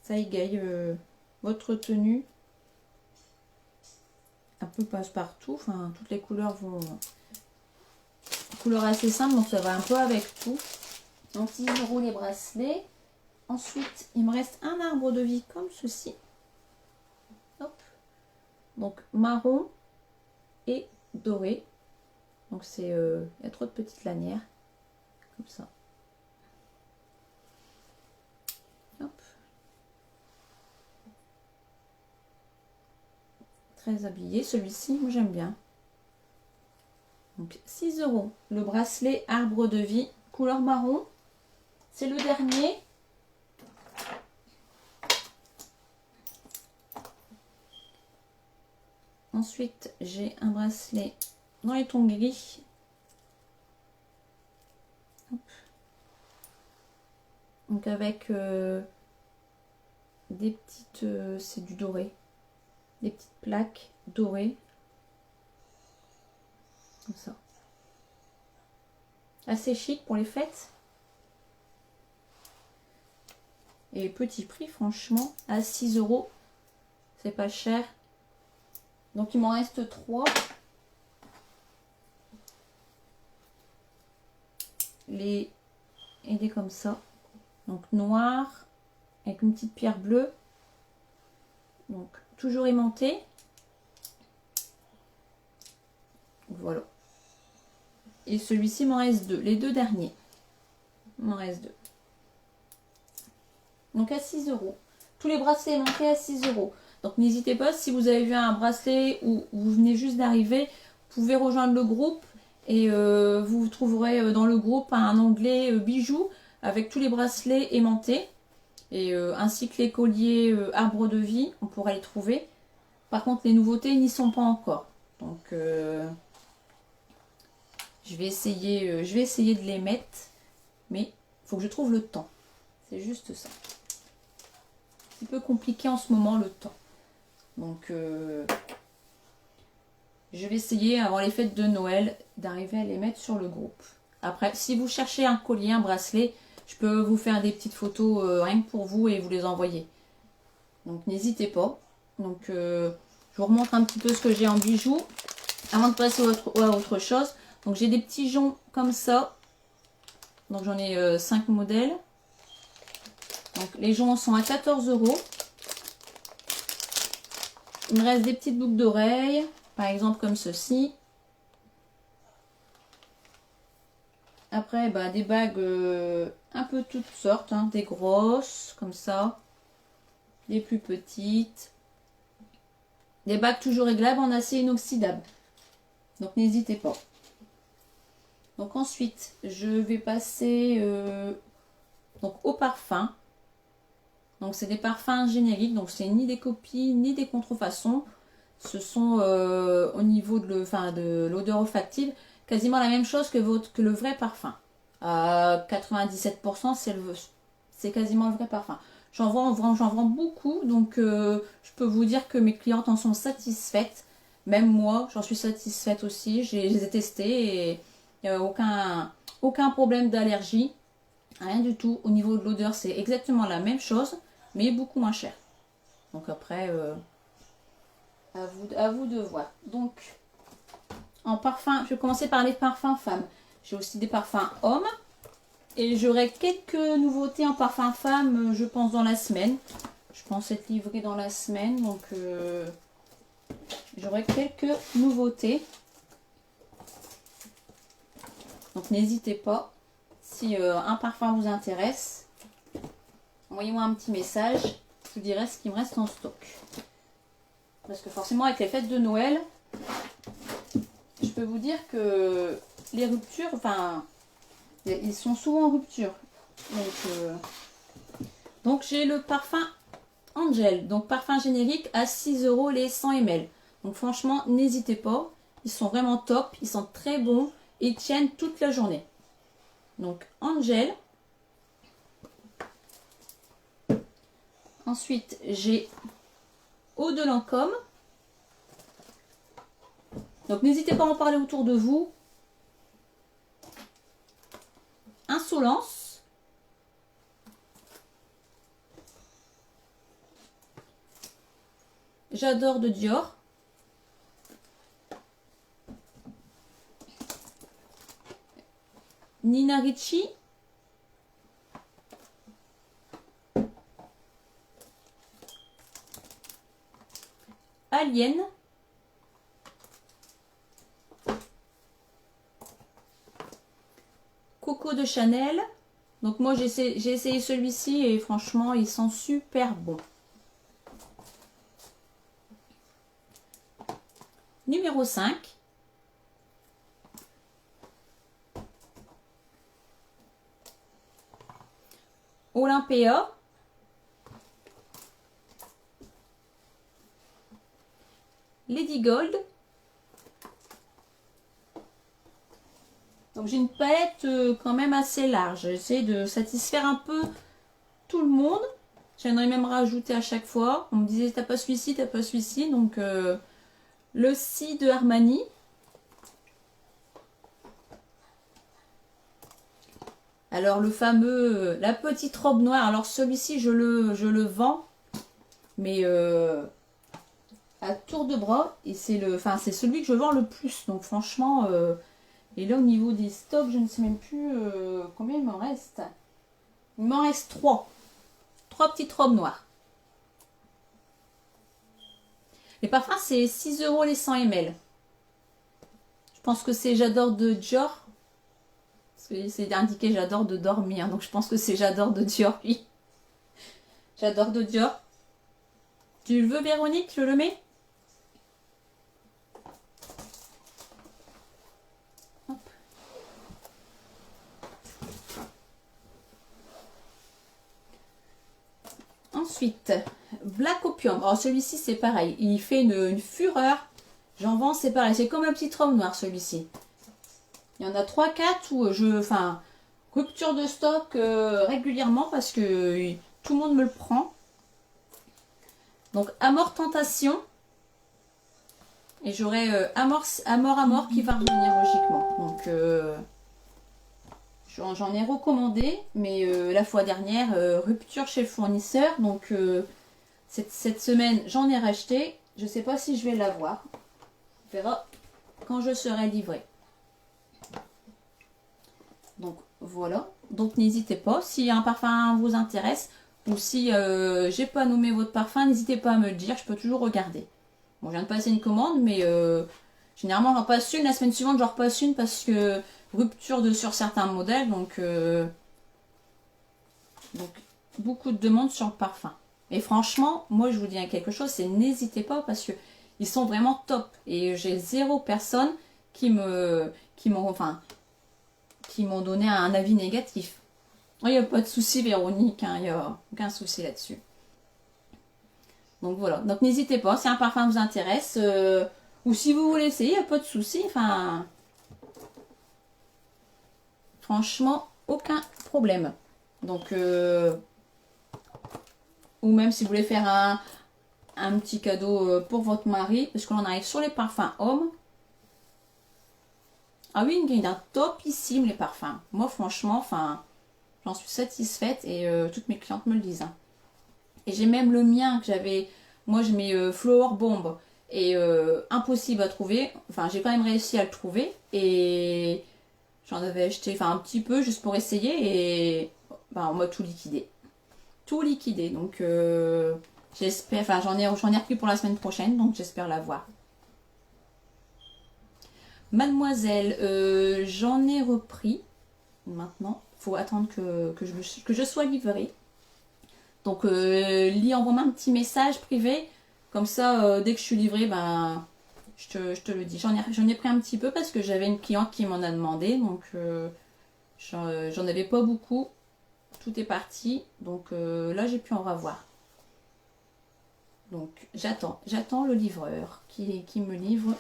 égaye votre tenue. Un peu passe-partout. Enfin, toutes les couleurs vont... Couleur assez simple, donc ça va un peu avec tout. Donc 10 € les bracelets. Ensuite, il me reste un arbre de vie comme ceci. Hop. Donc marron et doré. Donc c'est, il y a trop de petites lanières. Comme ça. Hop. Très habillé. Celui-ci, moi j'aime bien. Donc 6 €. Le bracelet arbre de vie, couleur marron. C'est le dernier. Ensuite, j'ai un bracelet dans les tons gris. Hop. Donc avec des petites, c'est du doré, des petites plaques dorées. Comme ça. Assez chic pour les fêtes. Et petit prix, franchement, à 6 €. C'est pas cher. Donc il m'en reste 3. Les aider comme ça. Donc noir avec une petite pierre bleue. Donc toujours aimanté. Voilà. Et celui-ci m'en reste 2. Les 2 derniers. Il m'en reste 2. Donc à 6 €. Tous les bracelets aimantés à 6 €. Donc n'hésitez pas, si vous avez vu un bracelet ou vous venez juste d'arriver, vous pouvez rejoindre le groupe et vous trouverez dans le groupe un onglet bijoux avec tous les bracelets aimantés et ainsi que les colliers arbre de vie, on pourra les trouver. Par contre les nouveautés n'y sont pas encore. Donc je vais essayer de les mettre, mais il faut que je trouve le temps. C'est juste ça. Un petit peu compliqué en ce moment le temps. Donc, je vais essayer avant les fêtes de Noël d'arriver à les mettre sur le groupe. Après, si vous cherchez un collier, un bracelet, je peux vous faire des petites photos rien que pour vous et vous les envoyer. Donc, n'hésitez pas. Donc, je vous remontre un petit peu ce que j'ai en bijoux avant de passer à autre chose. Donc, j'ai des petits joncs comme ça. Donc, j'en ai 5 modèles. Donc, les joncs sont à 14 €. Il me reste des petites boucles d'oreilles, par exemple comme ceci. Après, bah, des bagues un peu toutes sortes, hein, des grosses, comme ça, des plus petites. Des bagues toujours réglables en acier inoxydable. Donc n'hésitez pas. Donc ensuite, je vais passer donc au parfum. Donc c'est des parfums génériques, donc c'est ni des copies ni des contrefaçons. Ce sont au niveau de l'odeur olfactive quasiment la même chose que le vrai parfum. À 97% c'est quasiment le vrai parfum. J'en vends beaucoup, donc je peux vous dire que mes clientes en sont satisfaites. Même moi, j'en suis satisfaite aussi. Je les ai testés et il n'y a aucun problème d'allergie. Rien du tout. Au niveau de l'odeur, c'est exactement la même chose, mais beaucoup moins cher. Donc après, à vous de voir. Donc, en parfum, je vais commencer par les parfums femmes. J'ai aussi des parfums hommes. Et j'aurai quelques nouveautés en parfum femme, je pense, dans la semaine. Je pense être livrée dans la semaine. Donc, j'aurai quelques nouveautés. Donc, n'hésitez pas. Si un parfum vous intéresse, envoyez-moi un petit message. Je vous dirai ce qui me reste en stock. Parce que forcément, avec les fêtes de Noël, je peux vous dire que les ruptures, enfin, ils sont souvent en rupture. Donc j'ai le parfum Angel, donc parfum générique à 6 € les 100 ml. Donc franchement, n'hésitez pas. Ils sont vraiment top, ils sont très bons et ils tiennent toute la journée. Donc Angel. Ensuite, j'ai Eau de Lancôme. Donc n'hésitez pas à en parler autour de vous. Insolence. J'adore de Dior. Nina Ricci. Alien. Coco de Chanel. Donc moi j'ai essayé celui-ci et franchement il sent super bon. Numéro 5. Olympia. Lady Gold. Donc j'ai une palette quand même assez large. J'essaie de satisfaire un peu tout le monde. J'aimerais même rajouter à chaque fois. On me disait t'as pas celui-ci, t'as pas celui-ci. Donc le Si de Armani. Alors le fameux, la petite robe noire. Alors celui-ci je le vends. Mais à tour de bras. Et c'est celui que je vends le plus. Donc franchement... et là, au niveau des stocks, je ne sais même plus combien il m'en reste. Il m'en reste 3. 3 petites robes noires. Les parfums, c'est 6 € les 100 ml. Je pense que c'est J'adore de Dior. Parce que c'est indiqué J'adore de dormir. Donc je pense que c'est J'adore de Dior, oui. J'adore de Dior. Tu le veux, Véronique? Je le mets? Ensuite, Black Opium. Alors celui-ci c'est pareil, il fait une fureur. J'en vends, c'est pareil, c'est comme la petite robe noire celui-ci. Il y en a 3-4 où rupture de stock régulièrement parce que tout le monde me le prend. Donc Amor Tentation. Et j'aurai Amor qui va revenir logiquement. Donc j'en ai recommandé, mais la fois dernière, rupture chez le fournisseur. Donc cette semaine, j'en ai racheté. Je ne sais pas si je vais l'avoir. On verra quand je serai livrée. Donc voilà. Donc n'hésitez pas. Si un parfum vous intéresse ou si j'ai pas nommé votre parfum, n'hésitez pas à me le dire. Je peux toujours regarder. Bon, je viens de passer une commande, mais généralement j'en passe une. La semaine suivante, j'en repasse une parce que rupture sur certains modèles. Donc beaucoup de demandes sur le parfum. Et franchement, moi je vous dis quelque chose, c'est n'hésitez pas parce que ils sont vraiment top. Et j'ai 0 personne qui m'ont donné un avis négatif. Il n'y a pas de souci, Véronique, hein, il n'y a aucun souci là-dessus. Donc voilà, donc n'hésitez pas, si un parfum vous intéresse, ou si vous voulez essayer, il n'y a pas de souci. Enfin, franchement, aucun problème. Donc, ou même si vous voulez faire un petit cadeau pour votre mari, parce que l'on arrive sur les parfums hommes. Ah oui, il y a un topissime les parfums. Moi, franchement, enfin, j'en suis satisfaite et toutes mes clientes me le disent. Hein. Et j'ai même le mien que j'avais. Moi, je mets Flower Bomb et impossible à trouver. Enfin, j'ai quand même réussi à le trouver et j'en avais acheté, un petit peu juste pour essayer et on m'a tout liquidé. Tout liquidé. Donc, j'espère. Enfin, j'en ai repris pour la semaine prochaine, donc j'espère l'avoir. Mademoiselle, j'en ai repris. Maintenant, il faut attendre que je sois livrée. Donc, Lee, envoie-moi un petit message privé. Comme ça, dès que je suis livrée, je te le dis. J'en ai pris un petit peu parce que j'avais une cliente qui m'en a demandé. Donc, j'en avais pas beaucoup. Tout est parti. Donc, là, j'ai pu en revoir. Donc, j'attends le livreur qui me livre.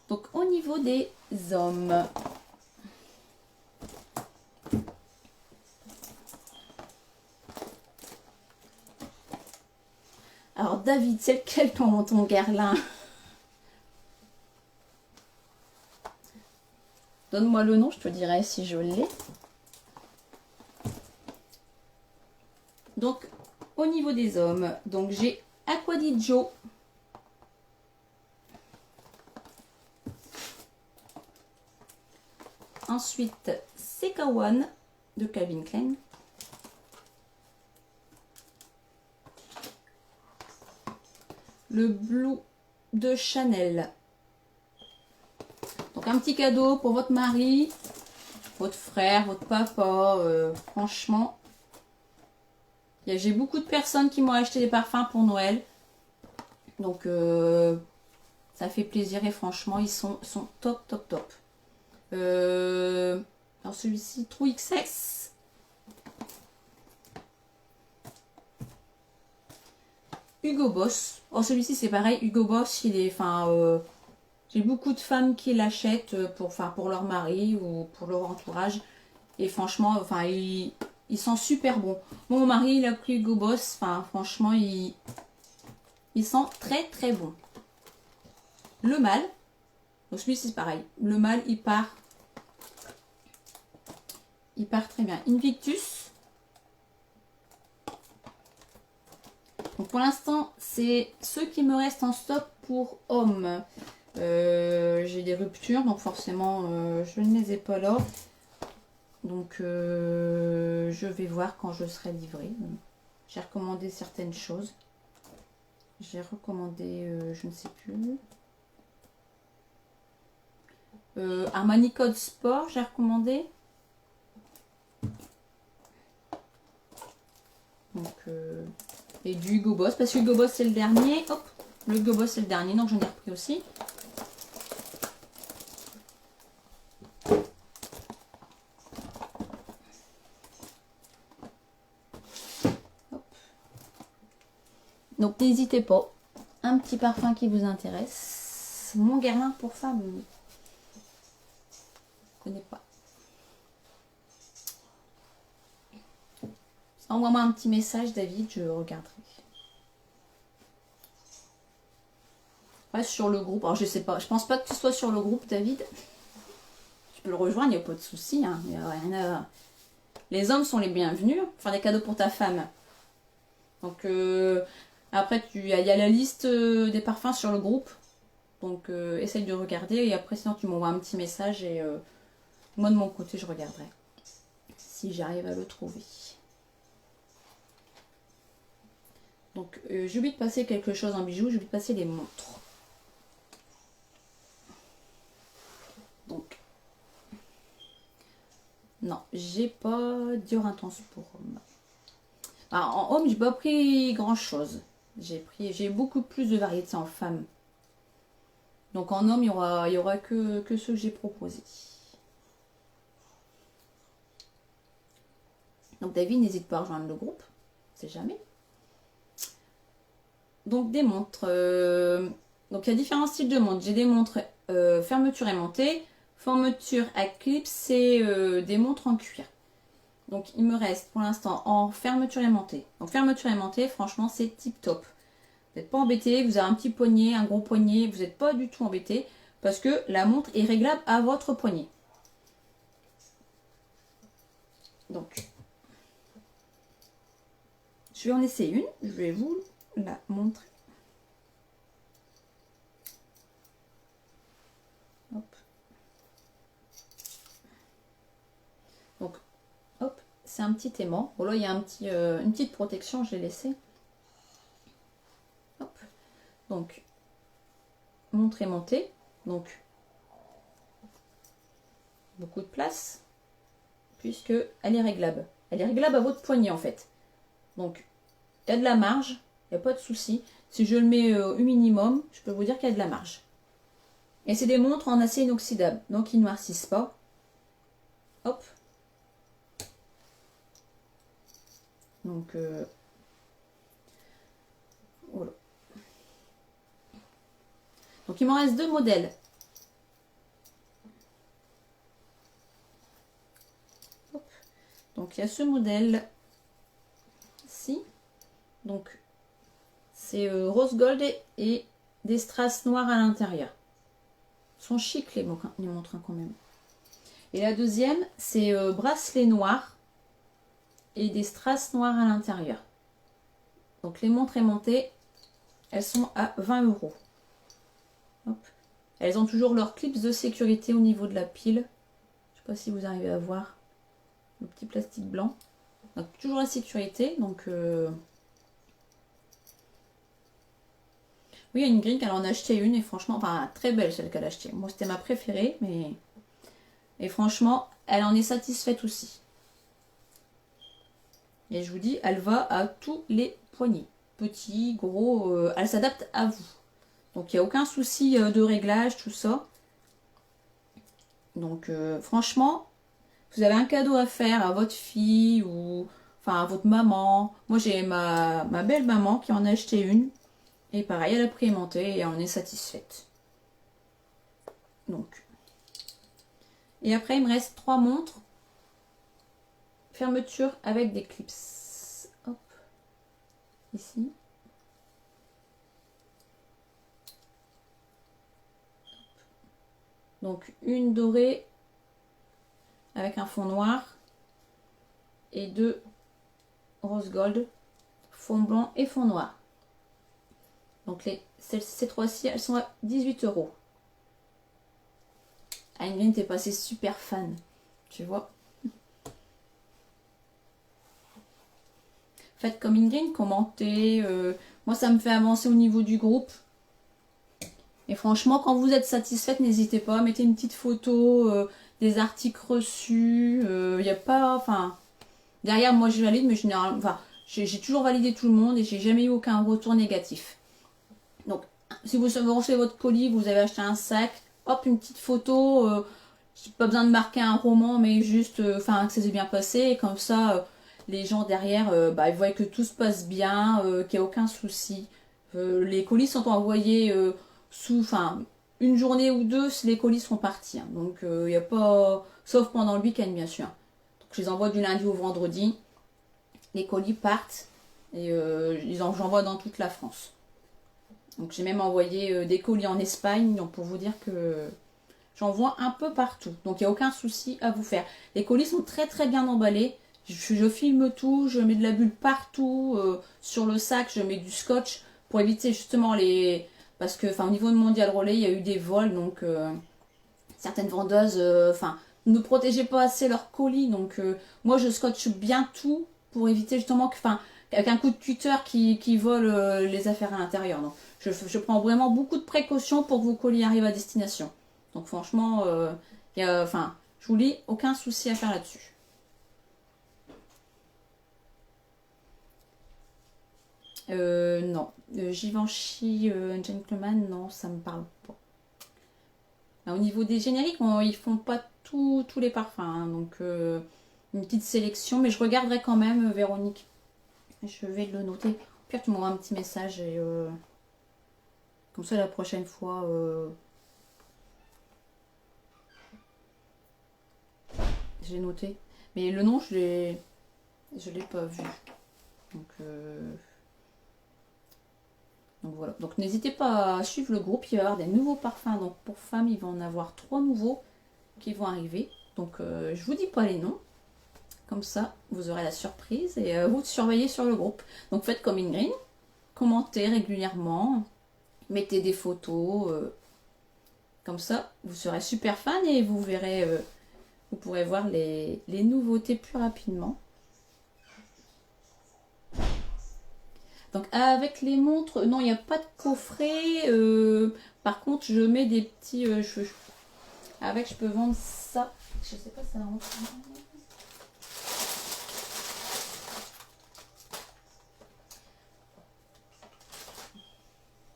Donc, au niveau des hommes... Alors, David, c'est lequel ton Guerlain? Donne-moi le nom, je te dirai si je l'ai. Donc, au niveau des hommes, donc j'ai Acqua di Gio. Ensuite, Sekawan de Calvin Klein. Le Blue de Chanel. Donc Donc un petit cadeau pour votre mari, votre frère, votre papa. Franchement, j'ai beaucoup de personnes qui m'ont acheté des parfums pour Noël. Donc ça fait plaisir et franchement, ils sont top, top, top. Alors celui-ci, True XS. Hugo Boss. Oh, celui-ci, c'est pareil. Hugo Boss, il est... Enfin, j'ai beaucoup de femmes qui l'achètent pour leur mari ou pour leur entourage. Et franchement, enfin, ils sont super bons. Mon mari, il a pris Hugo Boss. Enfin, franchement, ils sont très, très bons. Le mâle. Donc, celui-ci, c'est pareil. Le mâle, il part très bien. Invictus. Donc pour l'instant, c'est ceux qui me restent en stock pour hommes. J'ai des ruptures, donc forcément, je ne les ai pas là. Donc, je vais voir quand je serai livrée. J'ai recommandé certaines choses. J'ai recommandé, je ne sais plus. Armani Code Sport, j'ai recommandé. Donc, et du Hugo Boss, parce que Hugo Boss c'est le dernier. Hop, le Hugo Boss c'est le dernier, donc j'en ai repris aussi. Hop. Donc n'hésitez pas, un petit parfum qui vous intéresse. Mon Guerlain pour femme. Je ne connais pas. Envoie-moi un petit message, David, je regarderai. Reste sur le groupe. Alors, je sais pas, je pense pas que tu sois sur le groupe, David. Tu peux le rejoindre, il n'y a pas de souci. Hein. Les hommes sont les bienvenus. Faire des cadeaux pour ta femme. Donc, après, il y a la liste des parfums sur le groupe. Donc, essaye de regarder. Et après, sinon, tu m'envoies un petit message. Et moi, de mon côté, je regarderai. Si j'arrive à le trouver. Donc, j'ai oublié de passer quelque chose en bijoux. J'ai oublié de passer les montres. Donc, non, j'ai pas Dior Intense pour homme. Alors, en homme, j'ai pas pris grand chose. J'ai beaucoup plus de variétés en femme. Donc en homme, il y aura que ceux que j'ai proposés. Donc David, n'hésite pas à rejoindre le groupe. C'est jamais. Donc des montres. Donc il y a différents styles de montres. J'ai des montres fermeture aimantée, fermeture à clips et des montres en cuir. Donc il me reste pour l'instant en fermeture aimantée. Donc fermeture aimantée, franchement c'est tip top. Vous n'êtes pas embêté, vous avez un petit poignet, un gros poignet, vous n'êtes pas du tout embêté parce que la montre est réglable à votre poignet. Donc je vais en essayer une, je vais vous la montrer. Hop. Donc, hop, c'est un petit aimant. Bon là, il y a une petite protection, je l'ai laissé. Hop. Donc, montre aimantée. Donc, beaucoup de place, puisque elle est réglable. Elle est réglable à votre poignet en fait. Donc, il y a de la marge, il n'y a pas de souci. Si je le mets au minimum, je peux vous dire qu'il y a de la marge. Et c'est des montres en acier inoxydable, donc ils ne noircissent pas. Hop. Donc, voilà. Donc, il m'en reste deux modèles. Hop. Donc, il y a ce modèle-ci. Donc, c'est rose gold et des strass noirs à l'intérieur. Ils sont chics les montres hein, quand même. Et la deuxième, c'est bracelet noir et des strass noirs à l'intérieur. Donc les montres aimantées, elles sont à 20 €. Hop. Elles ont toujours leurs clips de sécurité au niveau de la pile. Je ne sais pas si vous arrivez à voir le petit plastique blanc. Donc toujours la sécurité. Donc Oui, Ingrid, elle en a acheté une et franchement, enfin très belle celle qu'elle a achetée. Moi c'était ma préférée, mais... Et franchement, elle en est satisfaite aussi. Et je vous dis, elle va à tous les poignets. Petit, gros, elle s'adapte à vous. Donc il n'y a aucun souci de réglage, tout ça. Donc franchement, vous avez un cadeau à faire à votre fille ou enfin à votre maman. Moi j'ai ma belle maman qui en a acheté une. Et pareil, elle a pris aimanté et on est satisfaite. Donc. Et après, il me reste 3 montres. Fermeture avec des clips. Hop. Ici. Donc une dorée avec un fond noir. Et 2 rose gold. Fond blanc et fond noir. Donc ces 3-ci, elles sont à 18 €. Ingrid, t'es passée super fan. Tu vois. Faites comme Ingrid, commentez. Moi, ça me fait avancer au niveau du groupe. Et franchement, quand vous êtes satisfaite, n'hésitez pas. Mettez une petite photo des articles reçus. Il n'y a pas... Enfin, derrière, moi, je valide, mais généralement... Enfin, j'ai toujours validé tout le monde et j'ai jamais eu aucun retour négatif. Donc, si vous recevez votre colis, vous avez acheté un sac, hop, une petite photo. Pas besoin de marquer un roman, mais juste enfin que ça s'est bien passé. Et comme ça, les gens derrière, ils voient que tout se passe bien, qu'il n'y a aucun souci. Les colis sont envoyés sous une journée ou deux, les colis sont partis. Hein. Donc, il n'y a pas... Sauf pendant le week-end, bien sûr. Donc, je les envoie du lundi au vendredi. Les colis partent et j'envoie dans toute la France. Donc, j'ai même envoyé des colis en Espagne, donc pour vous dire que... J'en vois un peu partout. Donc, il n'y a aucun souci à vous faire. Les colis sont très très bien emballés. Je filme tout. Je mets de la bulle partout. Sur le sac, je mets du scotch pour éviter justement les... Parce que, au niveau de Mondial Relais, il y a eu des vols. Donc, certaines vendeuses, ne protégeaient pas assez leurs colis. Donc, moi, je scotche bien tout pour éviter justement que... avec un coup de tuteur qui vole les affaires à l'intérieur. Donc, je prends vraiment beaucoup de précautions pour que vos colis arrivent à destination. Donc franchement, je vous dis, aucun souci à faire là-dessus. Non. Givenchy Gentleman, non, ça me parle pas. Là, au niveau des génériques, ils font pas tous les parfums. Hein, donc une petite sélection, mais je regarderai quand même, Véronique. Je vais le noter. Au pire, tu m'envoies un petit message et comme ça la prochaine fois... J'ai noté. Mais le nom, je l'ai pas vu. Donc voilà. Donc n'hésitez pas à suivre le groupe. Il va y avoir des nouveaux parfums. Donc pour femmes, il va en avoir 3 nouveaux qui vont arriver. Donc je vous dis pas les noms. Comme ça, vous aurez la surprise et vous surveillez sur le groupe. Donc faites comme Ingrid. Commentez régulièrement. Mettez des photos. Comme ça, vous serez super fan et vous verrez... vous pourrez voir les nouveautés plus rapidement. Donc avec les montres, non, il n'y a pas de coffret. Par contre, je mets des petits... avec, je peux vendre ça. Je sais pas si ça rentre.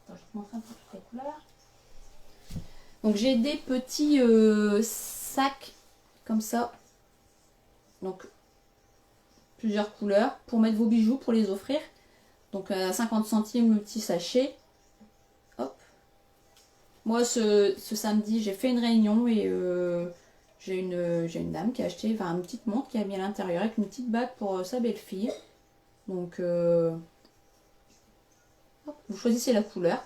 Attends, je vais te montrer un peu toutes les couleurs. Donc j'ai des petits sacs comme ça. Donc plusieurs couleurs pour mettre vos bijoux, pour les offrir. Donc à 50 centimes le petit sachet. Hop. Moi ce samedi j'ai fait une réunion et j'ai une dame qui a acheté une petite montre qui a mis à l'intérieur avec une petite bague pour sa belle-fille. Donc hop, vous choisissez la couleur.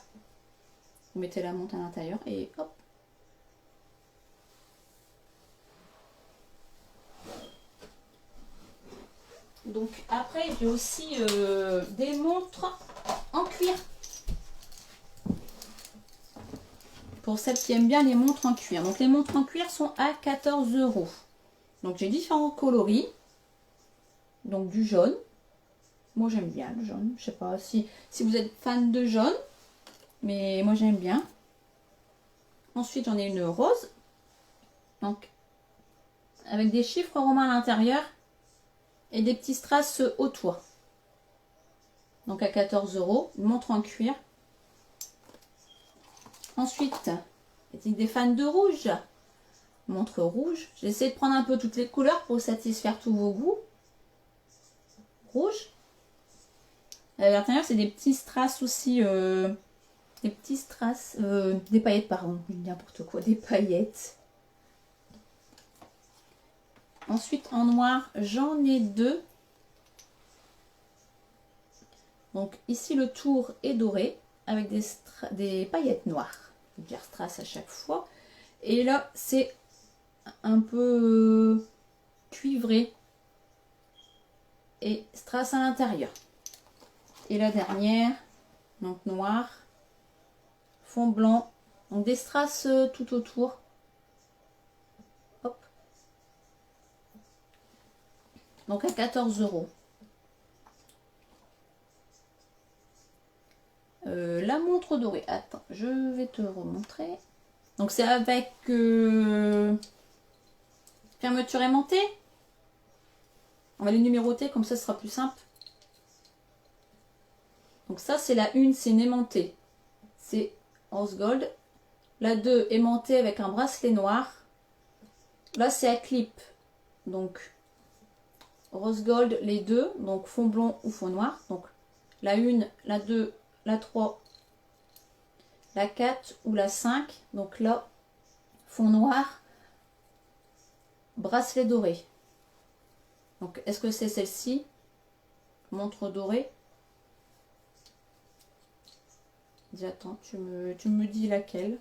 Vous mettez la montre à l'intérieur et hop. Donc après j'ai aussi des montres en cuir. Pour celles qui aiment bien les montres en cuir. Donc les montres en cuir sont à 14 €. Donc j'ai différents coloris. Donc du jaune. Moi j'aime bien le jaune. Je sais pas si vous êtes fan de jaune. mais moi j'aime bien. Ensuite, j'en ai une rose. Donc, avec des chiffres romains à l'intérieur et des petits strass autour. Donc à 14 €, une montre en cuir. Ensuite, des fans de rouge. Montre rouge. J'essaie de prendre un peu toutes les couleurs pour satisfaire tous vos goûts. Rouge. À l'intérieur, c'est des petits strass aussi. Des petits strass. Des paillettes, pardon. N'importe quoi. Des paillettes. Ensuite, en noir, j'en ai deux. Donc ici, le tour est doré avec des paillettes noires. Je vais dire strass à chaque fois. Et là, c'est un peu cuivré et strass à l'intérieur. Et la dernière, donc noir, fond blanc, donc des strass tout autour. Hop. Donc à 14 €. La montre dorée, attends, je vais te remontrer. Donc c'est avec fermeture aimantée. On va les numéroter, comme ça ce sera plus simple. Donc ça c'est la 1, c'est une aimantée. C'est rose gold. La 2 aimantée avec un bracelet noir. Là c'est à clip. Donc rose gold les deux. Donc fond blanc ou fond noir. Donc la 1, la 2, la 3, la 4 ou la 5. Donc là, fond noir, bracelet doré. Donc est-ce que c'est celle-ci? Montre dorée. Attends, tu me dis laquelle.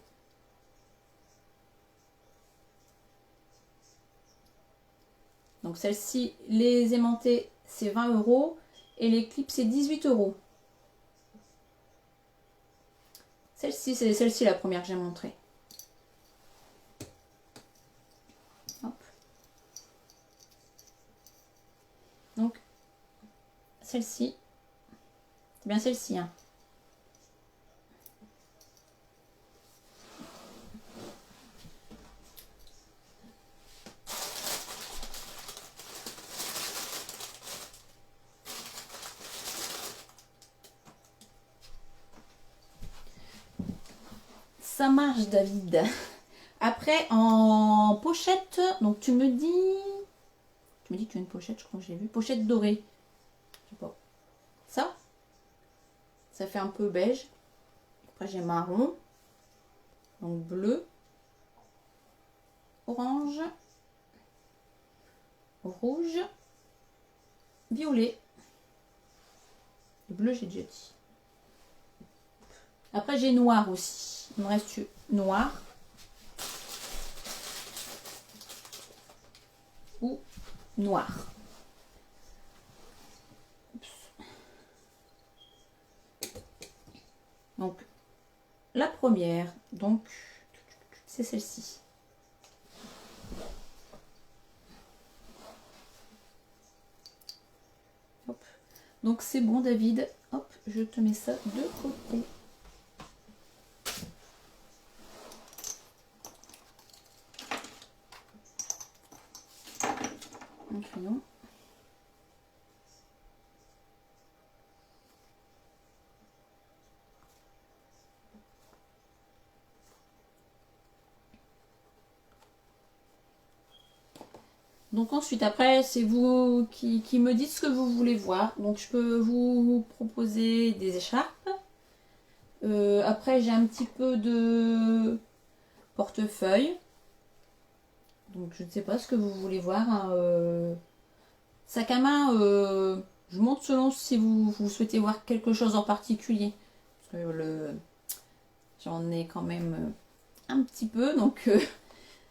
Donc celle-ci, les aimantés, c'est 20 € et les clips, c'est 18 €. Celle-ci, c'est celle-ci la première que j'ai montrée. Hop. Donc, celle-ci, c'est bien celle-ci, hein. Ça marche, David. Après, en pochette, donc tu me dis que tu as une pochette, je crois que j'ai vu. Pochette dorée. Je sais pas. Ça fait un peu beige. Après, j'ai marron. Donc bleu. Orange. Rouge. Violet. Le bleu, j'ai déjà dit. Après, j'ai noir aussi. Il me reste noir. Ou noir. Donc, la première, donc, c'est celle-ci. Donc, c'est bon, David. Hop, je te mets ça de côté. Un crayon. Donc ensuite, après, c'est vous qui me dites ce que vous voulez voir. Donc je peux vous proposer des écharpes. Après, j'ai un petit peu de portefeuille. Donc je ne sais pas ce que vous voulez voir, hein. Sac à main, je montre selon si vous souhaitez voir quelque chose en particulier. Parce que j'en ai quand même un petit peu, donc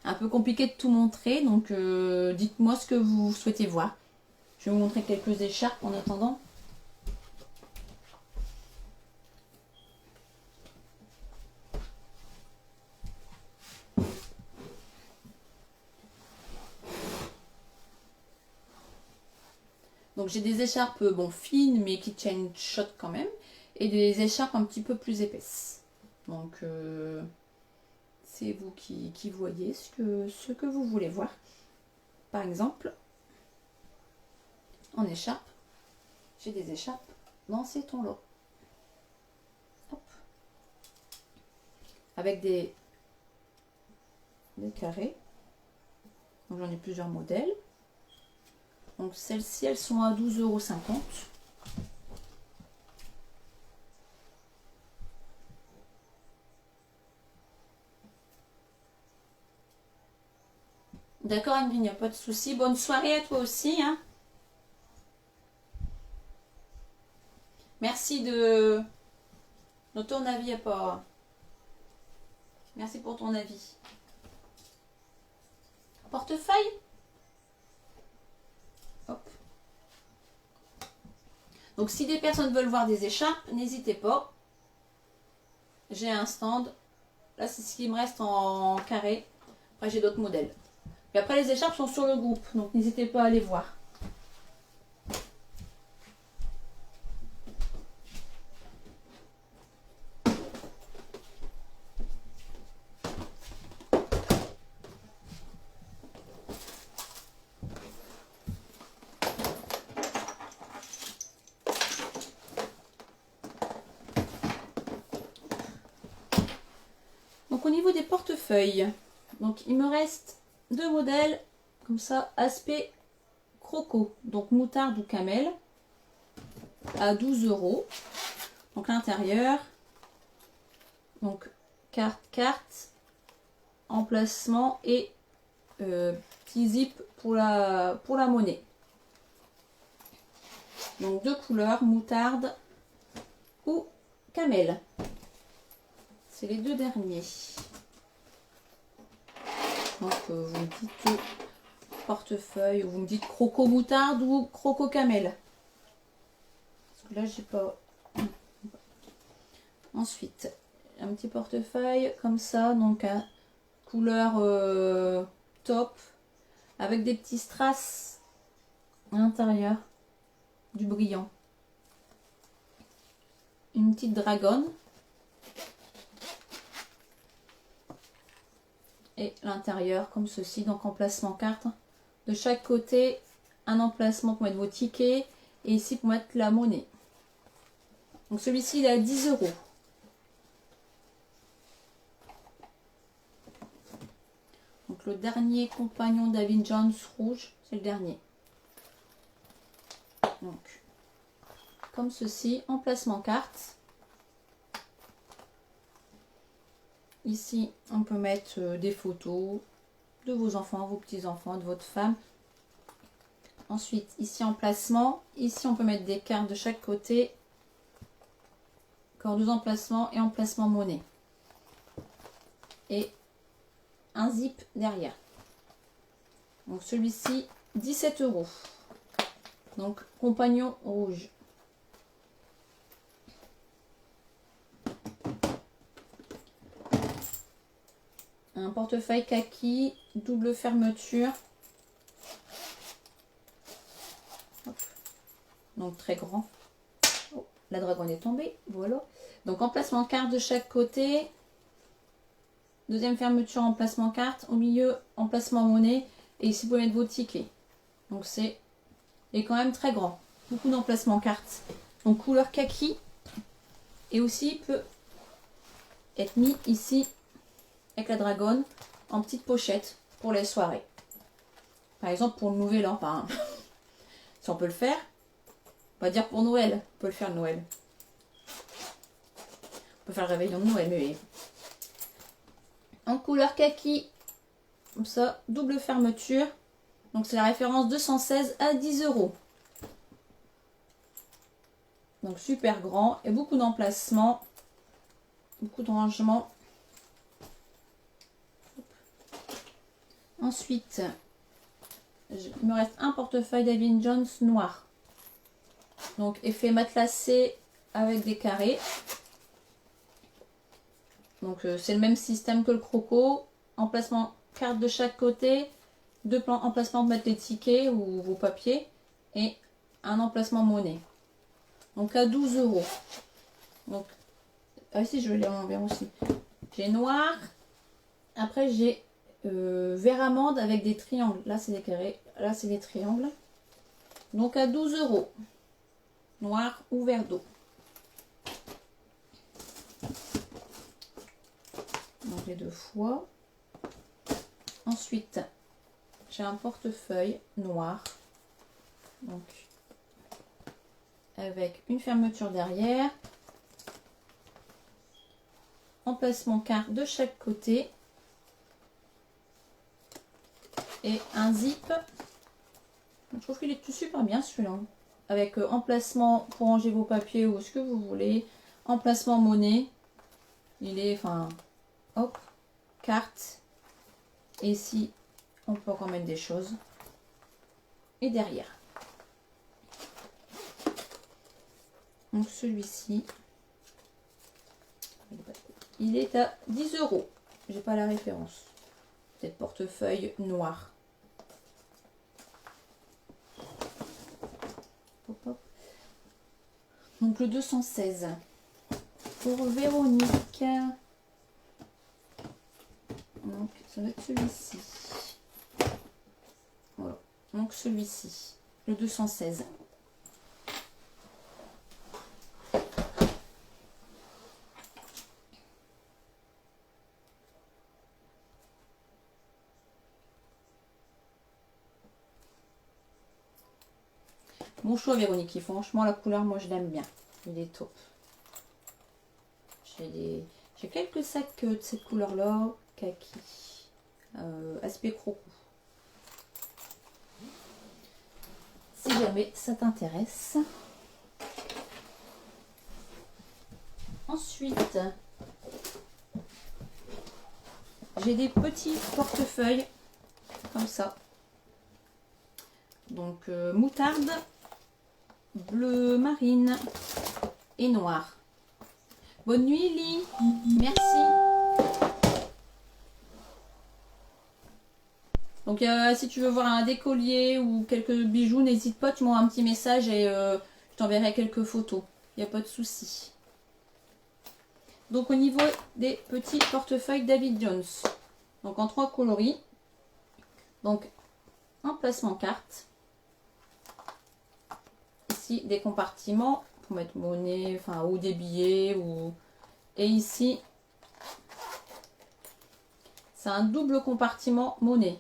un peu compliqué de tout montrer. Donc dites-moi ce que vous souhaitez voir. Je vais vous montrer quelques écharpes en attendant. Donc j'ai des écharpes bon fines mais qui tiennent shot quand même. Et des écharpes un petit peu plus épaisses. Donc c'est vous qui voyez ce que vous voulez voir. Par exemple, en écharpe, j'ai des écharpes dans ces tons-là. Avec des carrés. Donc j'en ai plusieurs modèles. Donc celles-ci, elles sont à 12,50 €. D'accord, Ingrid, il n'y a pas de souci. Bonne soirée à toi aussi. Hein. Merci de ton avis, pas. Merci pour ton avis. Portefeuille. Hop. Donc si des personnes veulent voir des écharpes, n'hésitez pas. J'ai un stand. Là, c'est ce qui me reste en carré. Après, j'ai d'autres modèles. Et après, les écharpes sont sur le groupe. Donc, n'hésitez pas à aller voir. Donc, au niveau des portefeuilles, donc il me reste 2 modèles comme ça, aspect croco, donc moutarde ou camel, à 12 €. Donc l'intérieur, donc carte, emplacement et petit zip pour la monnaie. Donc 2 couleurs, moutarde ou camel. C'est les 2 derniers. Donc vous me dites portefeuille, ou vous me dites croco moutarde ou croco camel. Parce que là j'ai pas. Ensuite, un petit portefeuille comme ça, donc à couleur top, avec des petits strass à l'intérieur, du brillant. Une petite dragonne. Et l'intérieur comme ceci, donc emplacement carte. De chaque côté, un emplacement pour mettre vos tickets et ici pour mettre la monnaie. Donc celui-ci il est à 10 €. Donc le dernier compagnon David Jones rouge, c'est le dernier. Donc comme ceci, emplacement carte. Ici, on peut mettre des photos de vos enfants, vos petits-enfants, de votre femme. Ensuite, ici, emplacement. Ici, on peut mettre des cartes de chaque côté. Encore 2 emplacements et emplacement monnaie. Et un zip derrière. Donc celui-ci, 17 €. Donc, compagnon rouge. Un portefeuille kaki, double fermeture. Hop. Donc très grand. Oh, la dragonne est tombée. Voilà. Donc emplacement carte de chaque côté. Deuxième fermeture, emplacement carte. Au milieu, emplacement monnaie. Et ici, vous pouvez mettre vos tickets. Donc c'est quand même très grand. Beaucoup d'emplacements carte. Donc couleur kaki. Et aussi peut être mis ici avec la dragonne en petite pochette pour les soirées. Par exemple pour le nouvel an, enfin, si on peut le faire, on va dire pour Noël, on peut le faire Noël. On peut faire le réveillon de Noël, mais en couleur kaki, comme ça, double fermeture. Donc c'est la référence 216 à 10 €. Donc super grand et beaucoup d'emplacements, beaucoup de rangements. Ensuite, il me reste un portefeuille David Jones noir. Donc effet matelassé avec des carrés. Donc c'est le même système que le croco. Emplacement carte de chaque côté. 2 emplacements pour mettre les tickets ou vos papiers. Et un emplacement monnaie. Donc à 12 €. Donc Ah si, je l'ai en vert aussi. J'ai noir. Après, j'ai vert amande avec des triangles. Là, c'est des carrés. Là, c'est des triangles. Donc, à 12 €. Noir ou vert d'eau. Donc, les deux fois. Ensuite, j'ai un portefeuille noir. Donc, avec une fermeture derrière. Emplacement carte de chaque côté. Et un zip. Je trouve qu'il est tout super bien celui-là. Avec emplacement pour ranger vos papiers ou ce que vous voulez. Emplacement monnaie. Il est, enfin, hop, carte. Et ici, on peut encore mettre des choses. Et derrière. Donc celui-ci, il est à 10 €. J'ai pas la référence. Peut-être portefeuille noir. Hop, hop. Donc le 216. Pour Véronique. Donc ça va être celui-ci. Voilà. Donc celui-ci. Le 216. Bon choix Véronique, franchement la couleur moi je l'aime bien, il est top. J'ai quelques sacs de cette couleur là, kaki, aspect croco. Si jamais ça t'intéresse. Ensuite, j'ai des petits portefeuilles comme ça. Donc moutarde, bleu marine et noir. Bonne nuit Lee, merci. Donc si tu veux voir un décollier ou quelques bijoux, n'hésite pas, tu m'envoies un petit message et je t'enverrai quelques photos. Il n'y a pas de souci. Donc au niveau des petits portefeuilles David Jones. Donc en 3 coloris. Donc emplacement carte. Ici des compartiments pour mettre monnaie, enfin ou des billets ou. Et ici c'est un double compartiment monnaie.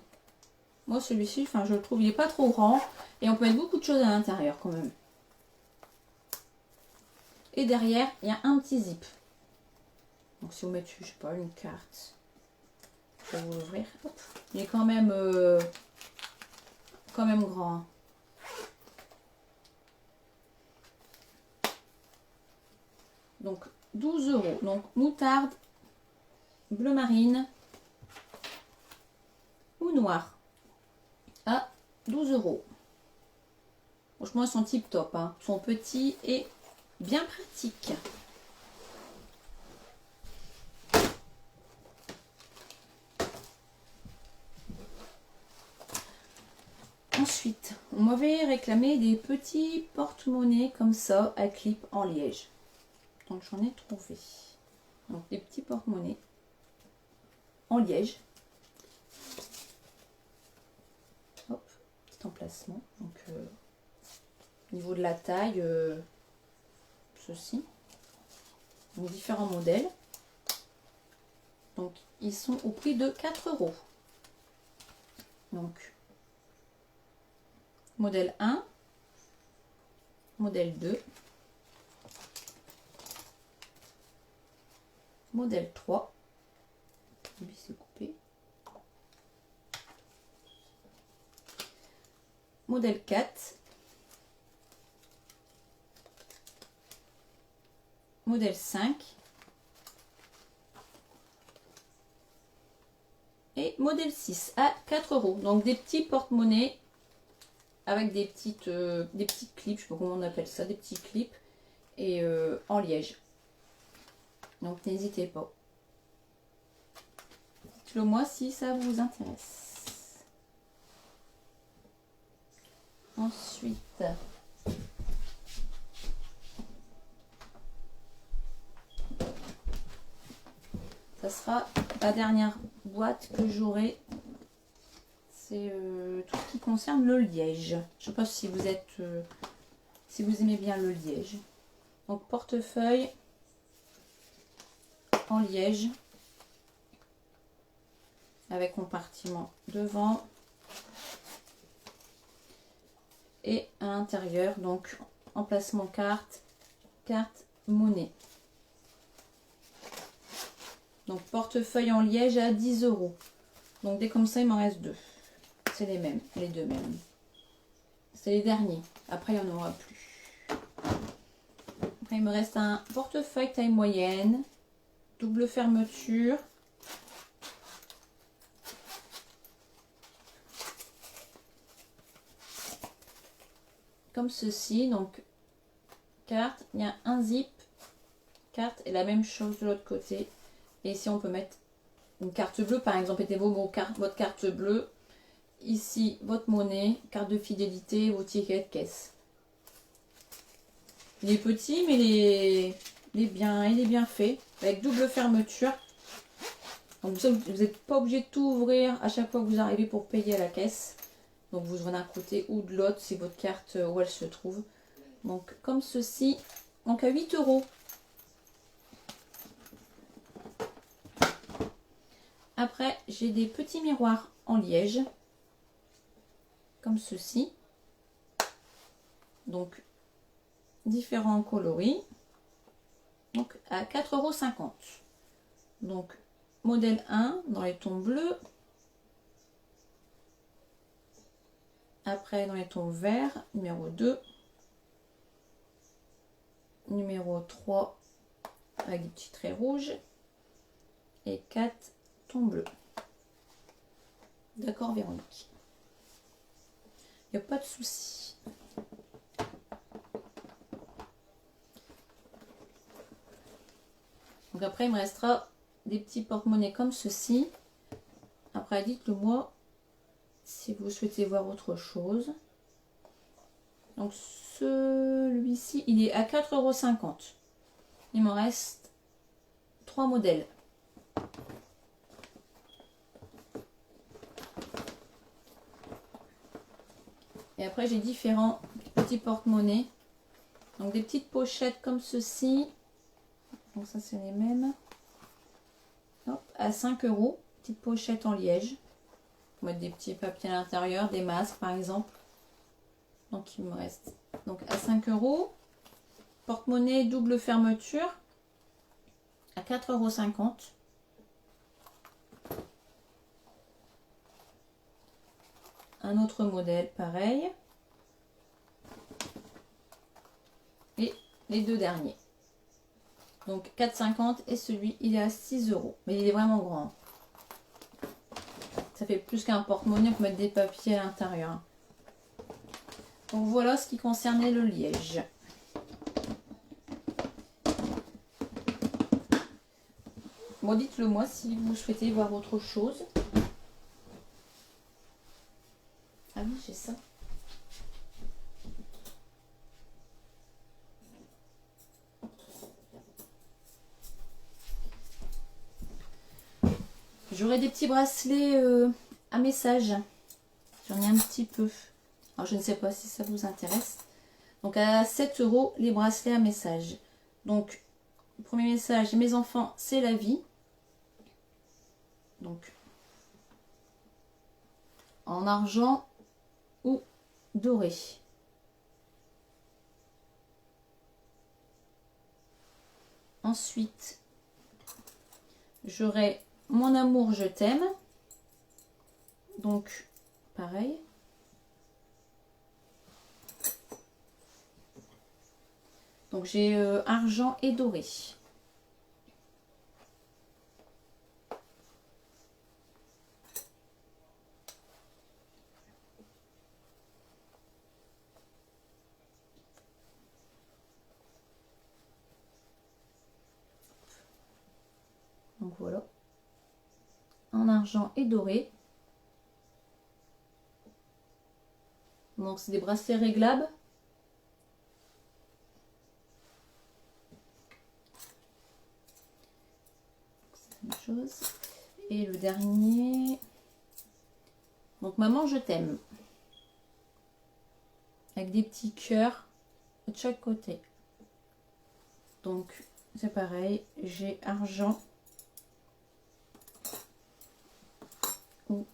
Moi celui-ci, enfin je le trouve il est pas trop grand et on peut mettre beaucoup de choses à l'intérieur quand même. Et derrière il y a un petit zip. Donc si vous mettez, je sais pas, une carte, je vais vous l'ouvrir. Il est quand même grand. Hein. Donc 12 €. Donc moutarde, bleu marine ou noir à 12 €. Franchement, ils sont tip top. Hein. Ils sont petits et bien pratiques. Ensuite, on m'avait réclamé des petits porte-monnaies comme ça à clip en liège. Donc j'en ai trouvé. Donc des petits porte-monnaies en liège. Hop, petit emplacement. Donc au niveau de la taille, ceci. Donc différents modèles. Donc ils sont au prix de 4 €. Donc modèle 1, modèle 2, modèle 3, lui c'est coupé, modèle 4, modèle 5 et modèle 6 à 4 €. Donc des petits porte-monnaies avec des petits clips, je sais pas comment on appelle ça, des petits clips et en liège. Donc n'hésitez pas. Dites-le moi si ça vous intéresse. Ensuite, ça sera la dernière boîte que j'aurai. C'est tout ce qui concerne le liège. Je ne sais pas si vous êtes, si vous aimez bien le liège. Donc portefeuille en liège avec compartiment devant et à l'intérieur donc emplacement carte, carte monnaie. Donc portefeuille en liège à 10 €. Donc dès comme ça il m'en reste deux. C'est les mêmes, les deux mêmes. C'est les derniers. Après il n'y en aura plus. Après il me reste un portefeuille taille moyenne, double fermeture. Comme ceci, donc carte, il y a un zip, carte et la même chose de l'autre côté. Et ici on peut mettre une carte bleue, par exemple, mettez votre carte bleue, ici votre monnaie, carte de fidélité, vos tickets de caisse. Il est petit mais il est bien fait, avec double fermeture. Donc vous n'êtes pas obligé de tout ouvrir à chaque fois que vous arrivez pour payer à la caisse. Donc vous ouvrez d'un côté ou de l'autre, c'est votre carte où elle se trouve. Donc comme ceci, donc à 8 €. Après, j'ai des petits miroirs en liège, comme ceci. Donc différents coloris. Donc à 4,50 €. Donc modèle 1 dans les tons bleus. Après dans les tons verts, numéro 2. Numéro 3 avec des petits traits rouges. Et 4 tons bleus. D'accord Véronique? Il n'y a pas de souci. Donc après il me restera des petits porte-monnaies comme ceci. Après dites-le moi si vous souhaitez voir autre chose. Donc celui-ci il est à 4,50 €. Il me reste 3 modèles. Et après j'ai différents petits porte-monnaies. Donc des petites pochettes comme ceci. Donc ça c'est les mêmes. Hop, à 5 €. Petite pochette en liège. Pour mettre des petits papiers à l'intérieur, des masques par exemple. Donc il me reste donc à 5 €. Porte-monnaie double fermeture à 4,50 €. Un autre modèle pareil. Et les deux derniers. Donc 4,50 € et celui il est à 6 €. Mais il est vraiment grand. Ça fait plus qu'un porte-monnaie pour mettre des papiers à l'intérieur. Donc voilà ce qui concernait le liège. Bon, dites-le moi si vous souhaitez voir autre chose. Ah oui, j'ai ça. J'aurai des petits bracelets à message. J'en ai un petit peu. Alors je ne sais pas si ça vous intéresse. Donc à 7 € les bracelets à message. Donc le premier message, mes enfants, c'est la vie. Donc en argent ou doré. Ensuite, j'aurai mon amour, je t'aime. Donc pareil. Donc j'ai argent et doré. Donc voilà. En argent et doré. Donc c'est des bracelets réglables. Même chose. Et le dernier. Donc maman, je t'aime. Avec des petits cœurs de chaque côté. Donc c'est pareil, j'ai argent ou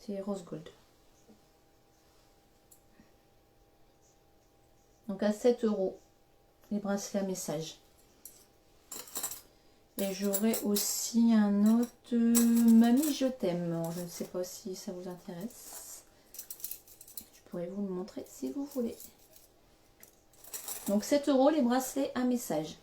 c'est rose gold. Donc à 7 € les bracelets à message. Et j'aurai aussi un autre Mamie je t'aime. Je ne sais pas si ça vous intéresse. Je pourrais vous le montrer si vous voulez. Donc 7 € les bracelets à message.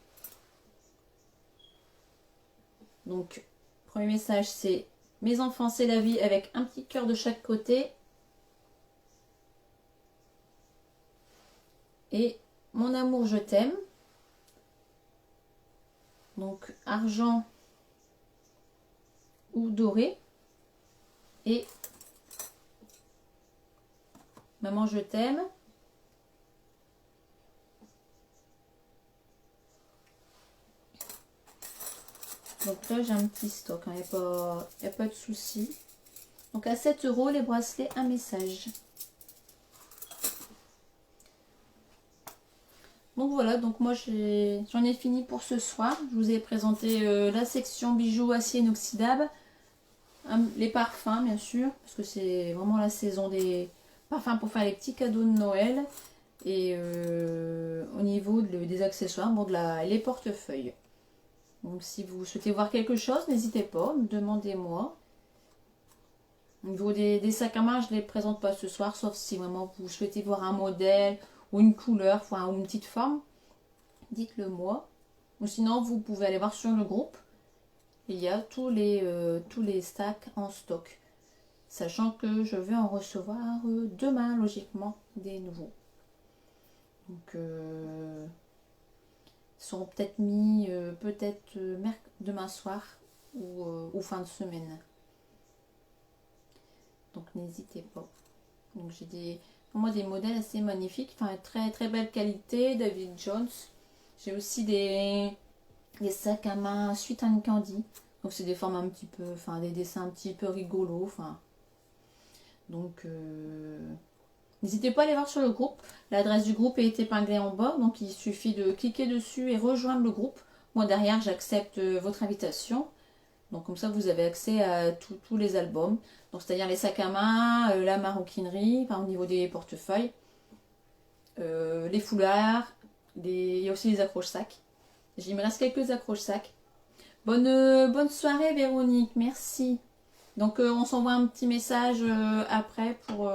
Donc premier message c'est mes enfants c'est la vie avec un petit cœur de chaque côté. Et mon amour je t'aime. Donc argent ou doré. Et maman je t'aime. Donc là j'ai un petit stock, il n'y a pas de souci. Donc à 7 € les bracelets un message. Donc voilà, donc moi j'en ai fini pour ce soir. Je vous ai présenté la section bijoux acier inoxydable. Les parfums bien sûr, parce que c'est vraiment la saison des parfums pour faire les petits cadeaux de Noël. Et au niveau des accessoires, bon, les portefeuilles. Donc si vous souhaitez voir quelque chose, n'hésitez pas, demandez-moi. Au niveau des sacs à main, je ne les présente pas ce soir, sauf si vraiment vous souhaitez voir un modèle ou une couleur, enfin, ou une petite forme. Dites-le moi. Ou sinon, vous pouvez aller voir sur le groupe. Il y a tous les stacks en stock. Sachant que je vais en recevoir demain, logiquement, des nouveaux. Donc, seront peut-être mis demain soir ou fin de semaine. Donc n'hésitez pas. Donc j'ai pour moi des modèles assez magnifiques, enfin très très belle qualité, David Jones. J'ai aussi des sacs à main Sweet and Candy. Donc c'est des formes un petit peu, enfin des dessins un petit peu rigolos, enfin. Donc n'hésitez pas à aller voir sur le groupe. L'adresse du groupe est épinglée en bas. Donc il suffit de cliquer dessus et rejoindre le groupe. Moi derrière j'accepte votre invitation. Donc comme ça vous avez accès à tous les albums. Donc c'est-à-dire les sacs à main, la maroquinerie, enfin, au niveau des portefeuilles, les foulards, il y a aussi les accroches-sacs. Il me reste quelques accroches-sacs. Bonne soirée Véronique, merci. Donc on s'envoie un petit message après pour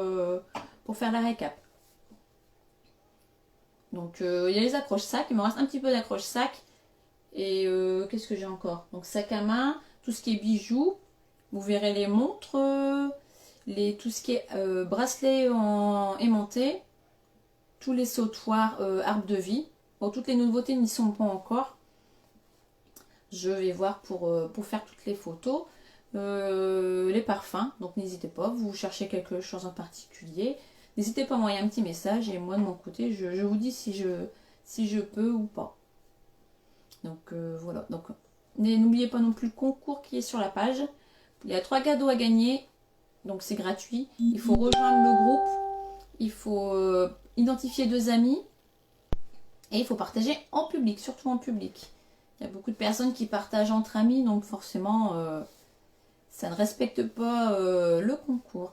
faire la récap. Donc il y a les accroches-sacs, il me reste un petit peu d'accroches-sacs. Et qu'est-ce que j'ai encore? Donc sac à main, tout ce qui est bijoux. Vous verrez les montres, tout ce qui est bracelets aimantés, tous les sautoirs arbre de vie. Bon, toutes les nouveautés n'y sont pas encore. Je vais voir pour faire toutes les photos. Les parfums, donc n'hésitez pas, vous cherchez quelque chose en particulier. N'hésitez pas à m'envoyer un petit message et moi de mon côté, je vous dis si je peux ou pas. Donc voilà, donc n'oubliez pas non plus le concours qui est sur la page. Il y a 3 cadeaux à gagner, donc c'est gratuit. Il faut rejoindre le groupe, il faut identifier 2 amis et il faut partager en public, surtout en public. Il y a beaucoup de personnes qui partagent entre amis, donc forcément ça ne respecte pas le concours.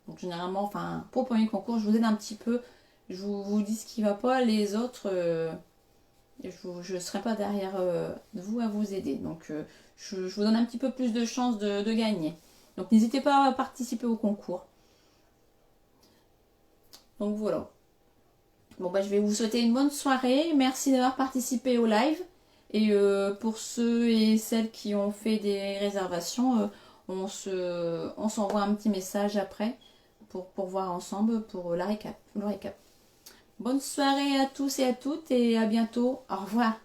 Donc généralement, enfin pour le premier concours, je vous aide un petit peu, je vous dis ce qui ne va pas, les autres... je ne serai pas derrière vous à vous aider. Donc je vous donne un petit peu plus de chances de gagner. Donc n'hésitez pas à participer au concours. Donc voilà. Bon bah je vais vous souhaiter une bonne soirée. Merci d'avoir participé au live. Et pour ceux et celles qui ont fait des réservations, on s'envoie un petit message après pour voir ensemble pour le récap. Bonne soirée à tous et à toutes et à bientôt. Au revoir.